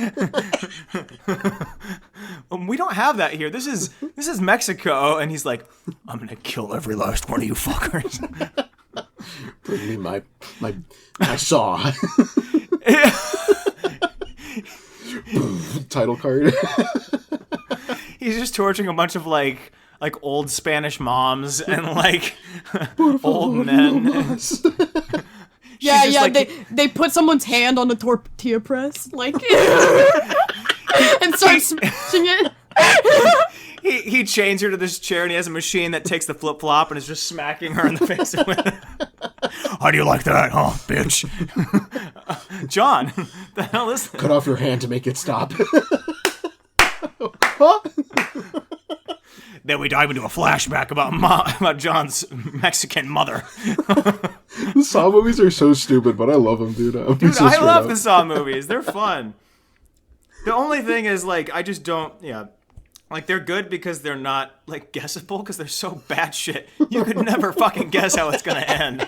We don't have that here. This is Mexico, and he's like, I'm gonna kill every last one of you fuckers. Bring me my saw. Title card. He's just torturing a bunch of like old Spanish moms and like old men. Yeah, just like- they put someone's hand on the tortilla press, like, and start smashing it. He chains her to this chair and he has a machine that takes the flip flop and is just smacking her in the face with it. How do you like that, huh, bitch? John, the hell is that? Cut off your hand to make it stop. Then we dive into a flashback about John's Mexican mother. The Saw movies are so stupid, but I love them, dude. Dude, I love the Saw movies. They're fun. The only thing is, like, I just don't, like, they're good because they're not, like, guessable because they're so bad shit. You could never fucking guess how it's going to end.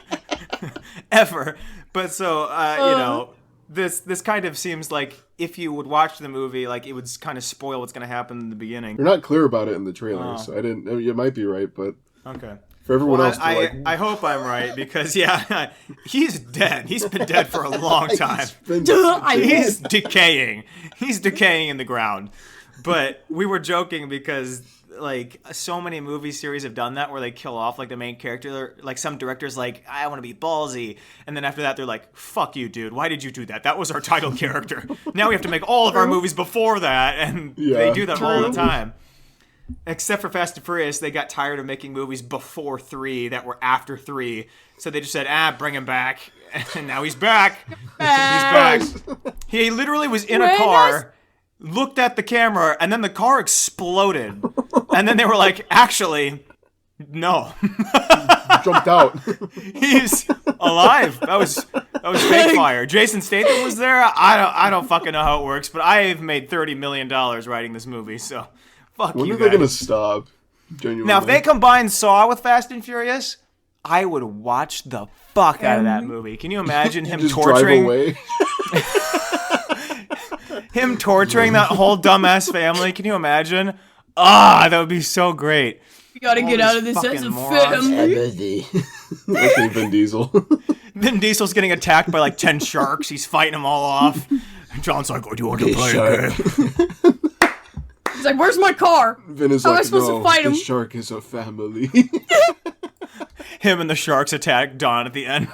Ever. But so, you know, this kind of seems like if you would watch the movie, like, it would kind of spoil what's going to happen in the beginning. You're not clear about it in the trailer, so I didn't. You might be right, but Okay. for everyone else, to I hope I'm right because, he's dead. He's been dead for a long time. He's decaying. He's decaying in the ground. But we were joking because, like, so many movie series have done that where they kill off, like, the main character. Like, some director's like, I want to be ballsy. And then after that, they're like, fuck you, dude. Why did you do that? That was our title character. Now we have to make all of our movies before that. And they do that all the time. Except for Fast and Furious, they got tired of making movies before 3 that were after 3. So they just said, bring him back. And now he's back. He's back. He literally was in a car, looked at the camera, and then the car exploded. And then they were like, actually, no. jumped out. He's alive. That was fake fire. Jason Statham was there. I don't fucking know how it works, but I've made $30 million writing this movie, so fuck When you are they guys. gonna stop? Genuinely. Now, if they combine Saw with Fast and Furious, I would watch the fuck out of that movie. Can you imagine him Just torturing drive away. him torturing that whole dumbass family? Can you imagine? Ah, that would be so great. We gotta All get out these of this fucking as a morons. family. Okay, Vin Diesel. Vin Diesel's getting attacked by like 10 sharks. He's fighting them all off. John's like, "Oh, do you want to play a game?" He's like, where's my car? Vin is How am I like, supposed to no, fight him? the shark is a family. Him and the sharks attack Don at the end.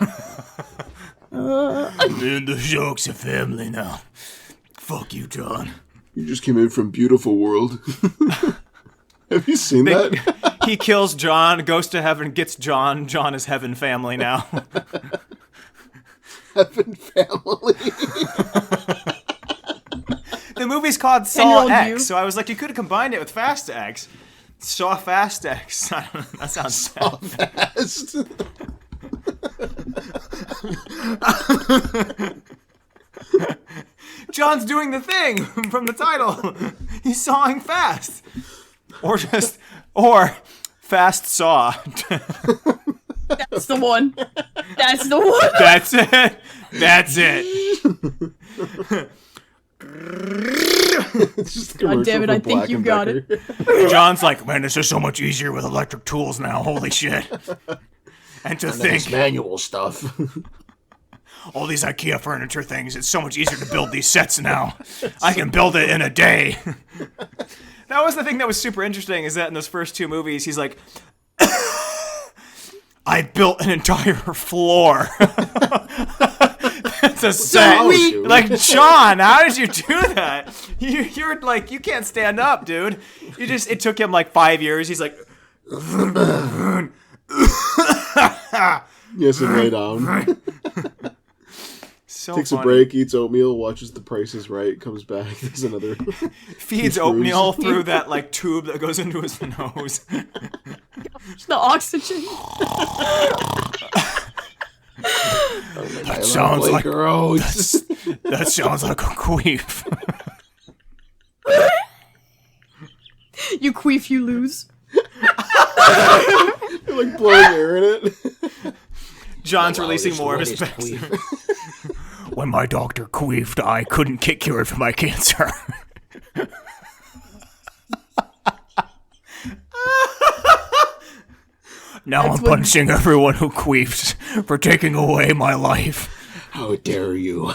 And the sharks a family now. Fuck you, John. You just came in from Beautiful World. Have you seen that? He kills John, goes to heaven, gets John. John is heaven family now. Heaven family. The movie's called Saw 10-year-old X, you. so I was like, you could have combined it with Fast X. Saw Fast X. I don't know, that sounds bad. Fast. John's doing the thing from the title. He's sawing fast. Or Fast Saw. That's the one. That's the one. That's it. That's it. It's just a God damn it, commercial I for think Black you and got Decker. John's like, man, this is so much easier with electric tools now. Holy shit. And to think, manual stuff. all these IKEA furniture things, it's so much easier to build these sets now. I can build it in a day. That was the thing that was super interesting, is that in those first two movies, he's like, I built an entire floor. That's a set. Sweet. Like, John, how did you do that? You're like, you can't stand up, dude. It took him like 5 years. He's like, Yes, and lay down. so Takes funny. a break, eats oatmeal, watches The Price is Right, comes back. There's another. Feeds Screws. oatmeal through that like tube that goes into his nose. The oxygen. That sounds like gross. that sounds like a queef. You queef, you lose. You're like blowing air in it. John's releasing more of his best. When my doctor queefed, I couldn't get cured for my cancer. Now That's I'm what- punishing everyone who queefs for taking away my life. How dare you?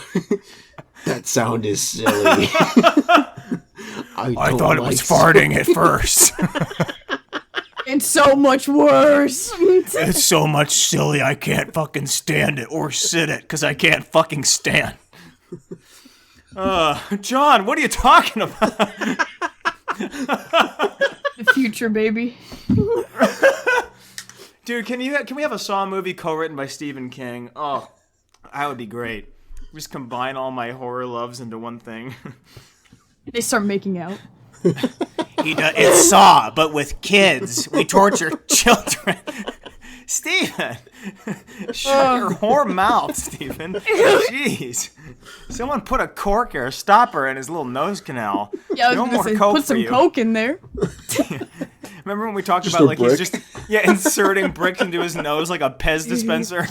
That sound is silly. I thought it was farting at first. And so much worse. It's so much silly I can't fucking stand it or sit it because I can't fucking stand. John, what are you talking about? The future, baby. Dude, can we have a Saw movie co-written by Stephen King? Oh, that would be great. Just combine all my horror loves into one thing. They start making out. It's Saw, but with kids. We torture children. Stephen, shut your whore mouth, Stephen. Jeez. Someone put a cork or a stopper in his little nose canal. Yeah, I was no gonna more say, coke put for some you. coke in there. Remember when we talked Just about a like he's brick? just inserting bricks into his nose like a Pez dispenser?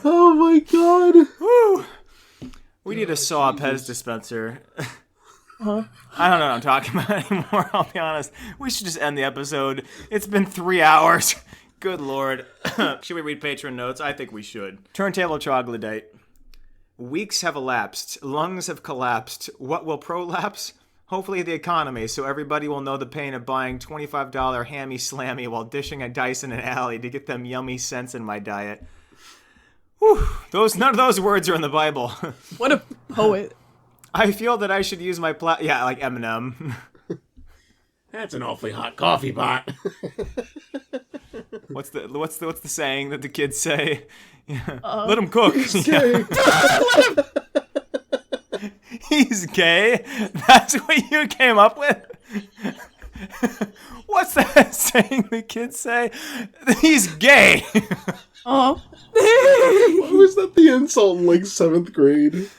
Oh my god. Woo. We need a Saw Pez dispenser. I don't know what I'm talking about anymore, I'll be honest. We should just end the episode. It's been 3 hours. Good lord. Should we read patron notes? I think we should. Turntable troglodyte. Weeks have elapsed. Lungs have collapsed. What will prolapse? Hopefully the economy, so everybody will know the pain of buying $25 hammy slammy while dishing a dice in an alley to get them yummy scents in my diet. Whew. None of those words are in the Bible. What a poet. I feel that I should use my yeah, like Eminem. That's an awfully hot coffee pot. What's the saying that the kids say? Yeah. Let him cook. Okay. He's gay. That's what you came up with. What's that saying the kids say? He's gay. Oh. Was that the insult in like 7th grade?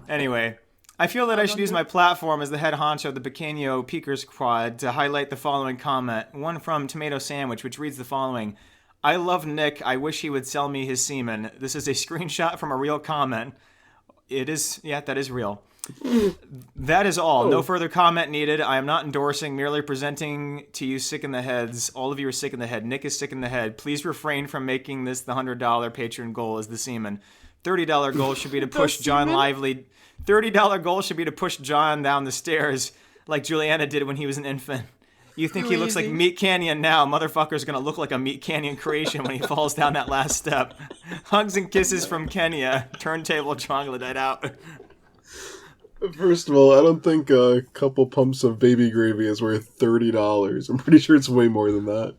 Anyway, I feel that I should use my platform as the head honcho of the Pequeno Peakers Quad to highlight the following comment. One from Tomato Sandwich, which reads the following. I love Nick. I wish he would sell me his semen. This is a screenshot from a real comment. It is, yeah, that is real. That is all. No further comment needed. I am not endorsing, merely presenting to you sick in the heads. All of you are sick in the head. Nick is sick in the head. Please refrain from making this the $100 patron goal as the semen. $30 goal should be to push John Lively. $30 goal should be to push John down the stairs like Juliana did when he was an infant. You think he looks like Meat Canyon now? Motherfucker's gonna look like a Meat Canyon creation when he falls down that last step. Hugs and kisses from Kenya. Turntable troglodyte out. First of all, I don't think a couple pumps of baby gravy is worth $30. I'm pretty sure it's way more than that.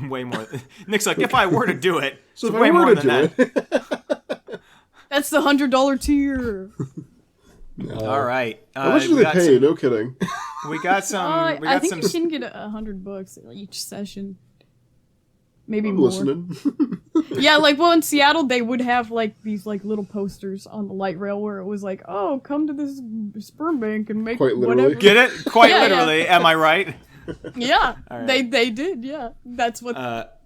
Way more. Nick's like, if I were to do it, So it's if way I were more to than do that. That's the $100 tier. All right. How much do they pay? No kidding. We got some. I think you can get $100 each session. Maybe I'm more. listening. Yeah, like, well, in Seattle, they would have, like, these, like, little posters on the light rail where it was like, oh, come to this sperm bank and make Quite literally. whatever. Get it? Quite Yeah, literally. Am I right? Yeah, All right. they did, yeah. That's what...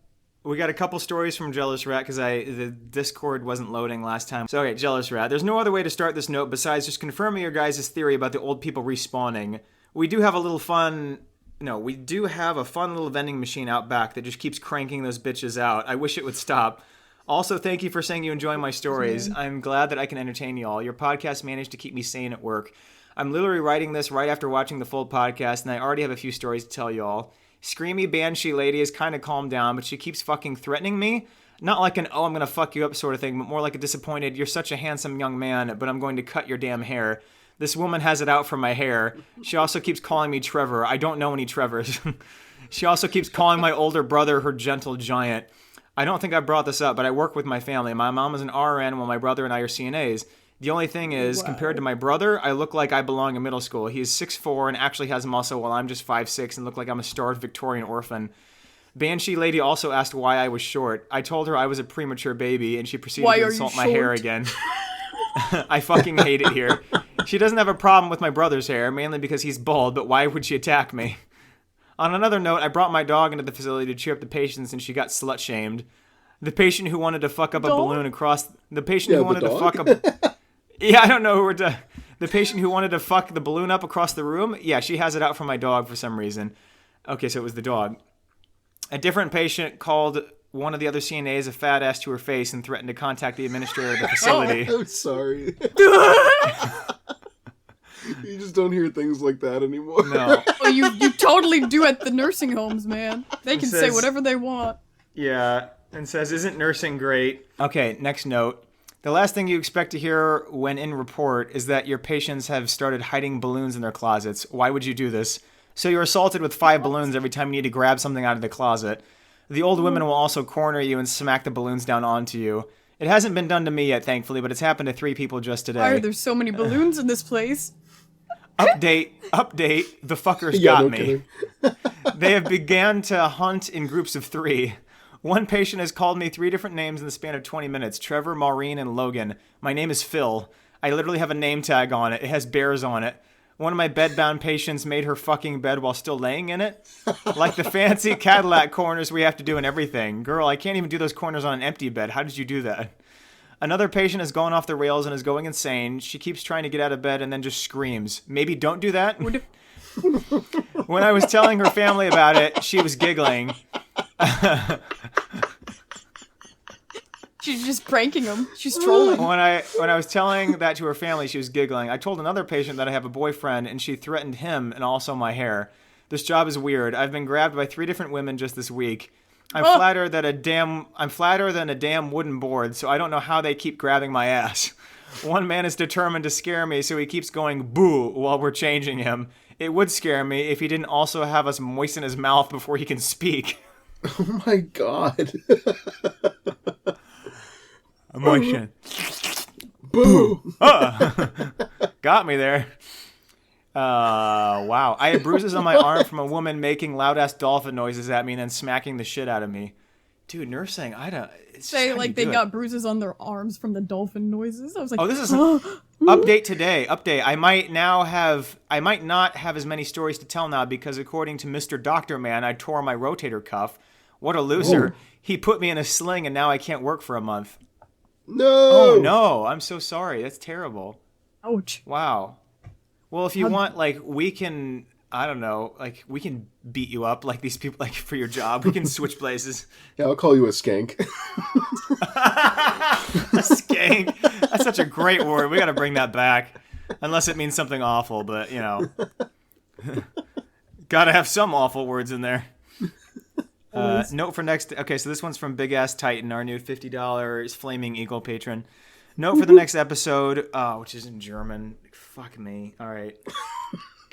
We got a couple stories from Jealous Rat because the Discord wasn't loading last time. So, okay, Jealous Rat. There's no other way to start this note besides just confirming your guys' theory about the old people respawning. We do have a little fun... No, we do have a fun little vending machine out back that just keeps cranking those bitches out. I wish it would stop. Also, thank you for saying you enjoy my stories. I'm glad that I can entertain you all. Your podcast managed to keep me sane at work. I'm literally writing this right after watching the full podcast, and I already have a few stories to tell you all. Screamy Banshee lady has kind of calmed down, but she keeps fucking threatening me. Not like an, oh, I'm going to fuck you up sort of thing, but more like a disappointed, you're such a handsome young man, but I'm going to cut your damn hair. This woman has it out for my hair. She also keeps calling me Trevor. I don't know any Trevors. She also keeps calling my older brother her gentle giant. I don't think I brought this up, but I work with my family. My mom is an RN while my brother and I are CNAs. The only thing is, compared to my brother, I look like I belong in middle school. He is 6'4" and actually has muscle while I'm just 5'6" and look like I'm a starved Victorian orphan. Banshee lady also asked why I was short. I told her I was a premature baby, and she proceeded to insult my hair again. I fucking hate it here. She doesn't have a problem with my brother's hair, mainly because he's bald, but why would she attack me? On another note, I brought my dog into the facility to cheer up the patients, and she got slut-shamed. The patient who wanted to fuck up a balloon across... The patient who wanted to fuck up... Yeah, I don't know who we're... The patient who wanted to fuck the balloon up across the room? Yeah, she has it out for my dog for some reason. Okay, so it was the dog. A different patient called one of the other CNAs a fat ass to her face and threatened to contact the administrator of the facility. I'm sorry. You just don't hear things like that anymore. No. Oh, you totally do at the nursing homes, man. They can say whatever they want. Yeah, and says, isn't nursing great? Okay, next note. The last thing you expect to hear when in report is that your patients have started hiding balloons in their closets. Why would you do this? So you're assaulted with 5 balloons every time you need to grab something out of the closet. The old women will also corner you and smack the balloons down onto you. It hasn't been done to me yet, thankfully, but it's happened to 3 people just today. Why are there so many balloons in this place? Update, the fuckers got me. They have began to hunt in groups of 3. One patient has called me 3 different names in the span of 20 minutes. Trevor, Maureen, and Logan. My name is Phil. I literally have a name tag on it. It has bears on it. One of my bedbound patients made her fucking bed while still laying in it. Like the fancy Cadillac corners we have to do and everything. Girl, I can't even do those corners on an empty bed. How did you do that? Another patient has gone off the rails and is going insane. She keeps trying to get out of bed and then just screams. Maybe don't do that. When I was telling her family about it, she was giggling. She's just pranking them. She's trolling. When I was telling that to her family, she was giggling. I told another patient that I have a boyfriend, and she threatened him and also my hair. This job is weird. I've been grabbed by 3 different women just this week. I'm flatter than a damn wooden board, so I don't know how they keep grabbing my ass. One man is determined to scare me, so he keeps going boo while we're changing him. It would scare me if he didn't also have us moisten his mouth before he can speak. Oh my god. Motion. Boo! Got me there. Wow. I had bruises on my arm from a woman making loud-ass dolphin noises at me and then smacking the shit out of me. Dude, nursing, I don't... Say, like, they got bruises on their arms from the dolphin noises. I was like, oh, this is an update today. I might not have as many stories to tell now because according to Mr. Doctor Man, I tore my rotator cuff. What a loser. Oh. He put me in a sling and now I can't work for a month. No! Oh, no. I'm so sorry. That's terrible. Ouch. Wow. Well, if you want, like, we can... I don't know, like, we can beat you up like these people, like, for your job. We can switch places. Yeah, I'll call you a skank. A skank? That's such a great word. We got to bring that back. Unless it means something awful, but, you know. Got to have some awful words in there. Note for next... Okay, so this one's from Big Ass Titan, our new $50 Flaming Eagle patron. Note for the next episode, which is in German. Fuck me. All right.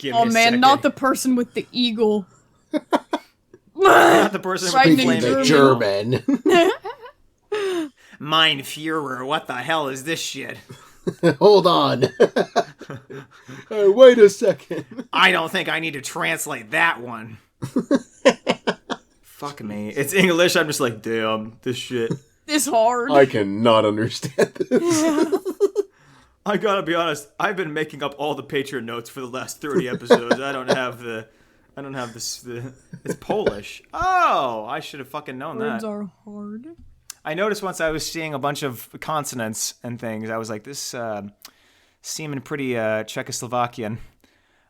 Oh man, not the person with the eagle. Not the person with the German. Mein Führer, what the hell is this shit? Hold on. Wait a second. I don't think I need to translate that one. Fuck me. It's English, I'm just like, damn, this shit. This hard. I cannot understand this. I gotta be honest, I've been making up all the Patreon notes for the last 30 episodes. I don't have this, it's Polish. Oh, I should have fucking known Words that. are hard. I noticed once I was seeing a bunch of consonants and things, I was like, this seeming pretty Czechoslovakian.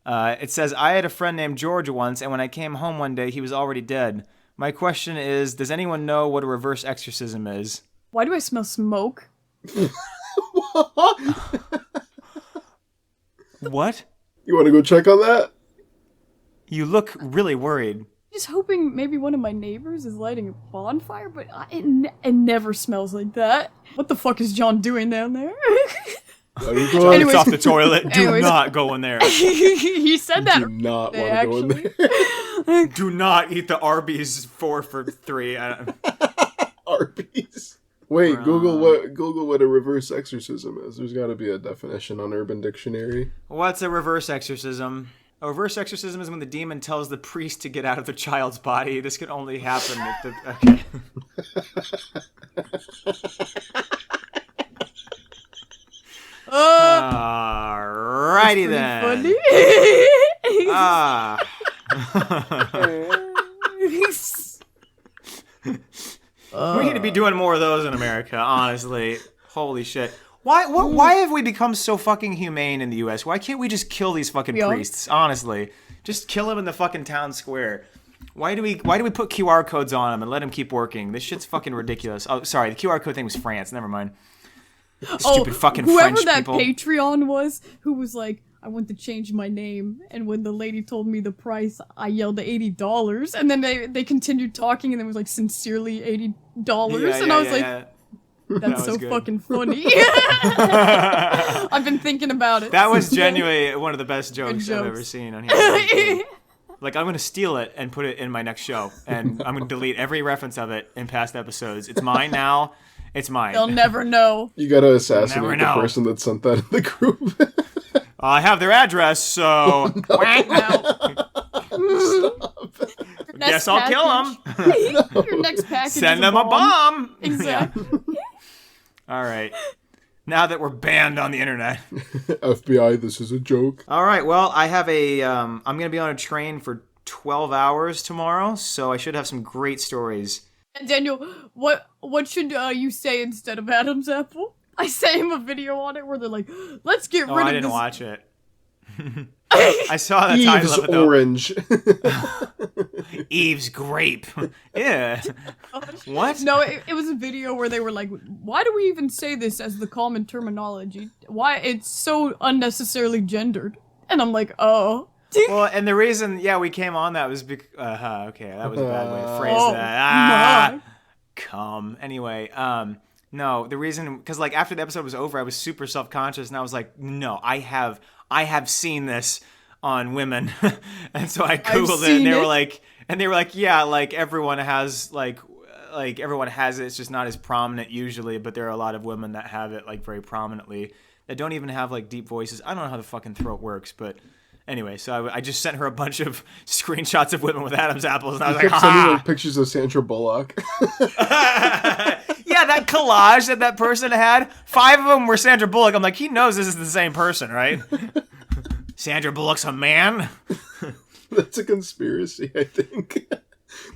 It says, I had a friend named George once, and when I came home one day, he was already dead. My question is, does anyone know what a reverse exorcism is? Why do I smell smoke? What? You want to go check on that? You look really worried. Just hoping maybe one of my neighbors is lighting a bonfire, but it never smells like that. What the fuck is John doing down there? It's off the toilet. Do not go in there. He said that. Do not want to go in there. Do not eat the Arby's 4 for $3. Arby's. Wait, Google what a reverse exorcism is. There's got to be a definition on Urban Dictionary. What's a reverse exorcism? A reverse exorcism is when the demon tells the priest to get out of the child's body. This could only happen if the... Okay. Alrighty then. Funny. We need to be doing more of those in America, honestly. Holy shit. Why have we become so fucking humane in the U.S.? Why can't we just kill these fucking priests? Honestly. Just kill them in the fucking town square. Why do we put QR codes on them and let them keep working? This shit's fucking ridiculous. Oh, sorry, the QR code thing was France. Never mind. Stupid fucking French people. Whoever that Patreon was, who was like, I want to change my name, and when the lady told me the price, I yelled $80, and then they continued talking, and it was like sincerely $80, and I was like, that's so fucking funny. I've been thinking about it. That was genuinely one of the best jokes I've ever seen on here. Like, I'm going to steal it and put it in my next show, and I'm going to delete every reference of it in past episodes. It's mine now. It's mine. They'll never know. You gotta assassinate the person that sent that in the group. I have their address, so... Guess I'll kill them. Your next package Send them a bomb. Exactly. All right. Now that we're banned on the internet. FBI, this is a joke. All right, well, I have I'm going to be on a train for 12 hours tomorrow, so I should have some great stories. And Daniel, what should you say instead of Adam's apple? I sent him a video on it where they're like, let's get rid of this. I didn't watch it. I saw the title of it, though. Orange. Eve's grape. Yeah. What? No, it was a video where they were like, why do we even say this as the common terminology? Why? It's so unnecessarily gendered. And I'm like, oh. Well, and the reason, we came on that was because... okay, that was a bad way to phrase that. Come. Anyway, no, the reason... Because, like, after the episode was over, I was super self-conscious, and I was like, no, I have seen this on women. And so I Googled it, and they were like, yeah, like, everyone has, like everyone has it. It's just not as prominent usually, but there are a lot of women that have it, like, very prominently that don't even have, like, deep voices. I don't know how the fucking throat works, but... Anyway, so I just sent her a bunch of screenshots of women with Adam's apples, and I was You like, kept sending ha! like pictures of Sandra Bullock. Yeah, that collage that person had, 5 of them were Sandra Bullock. I'm like, he knows this is the same person, right? Sandra Bullock's a man? That's a conspiracy, I think.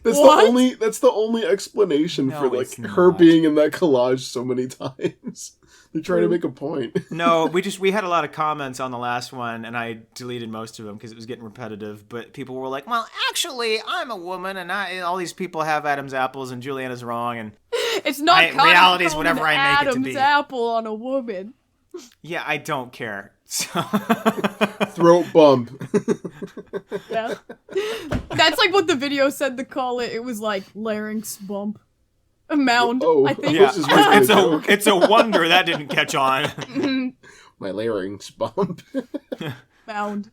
What? That's the only explanation No, for like it's her not. being in that collage so many times. They're trying to make a point. No, we had a lot of comments on the last one, and I deleted most of them because it was getting repetitive. But people were like, "Well, actually, I'm a woman, and all these people have Adam's apples, and Juliana's wrong." And It's not reality is calling whatever I make it to Adam's be. apple on a woman. yeah, I don't care. So Throat bump. Yeah. That's like what the video said to call it. It was like larynx bump. A mound, Oh, I think. yeah, This is really it's joke. it's a wonder that didn't catch on. My larynx bump. Mound.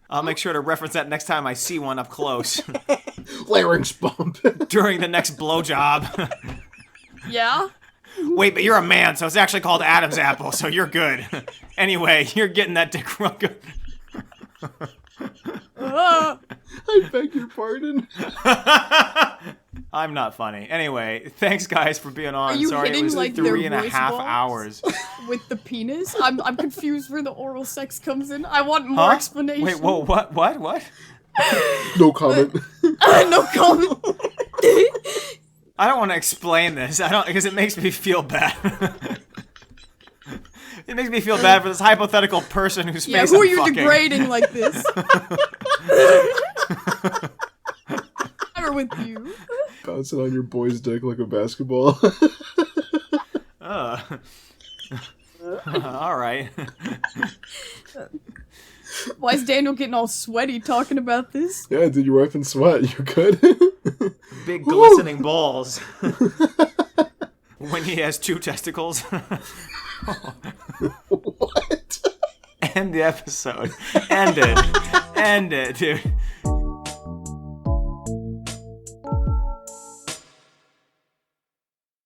I'll make sure to reference that next time I see one up close Larynx bump. during the next blowjob. Yeah? Wait, but you're a man, so it's actually called Adam's apple, so you're good. Anyway, you're getting that dick rugged. I beg your pardon. I'm not funny. Anyway, thanks guys for being on. Are you Sorry it hitting, was like, their 3.5 voice box? hours. With the penis? I'm confused where the oral sex comes in. I want more Huh? explanation. Wait, whoa, what? No comment. No comment. I don't want to explain this. Because it makes me feel bad. It makes me feel bad for this hypothetical person whose Yeah, face who I'm are you fucking. degrading like this? Never with you. Bouncing on your boy's dick like a basketball. All right. Why is Daniel getting all sweaty talking about this? Yeah, dude, you're wiping sweat. You're good. Big glistening balls. When he has 2 testicles. What? End the episode. End it, dude.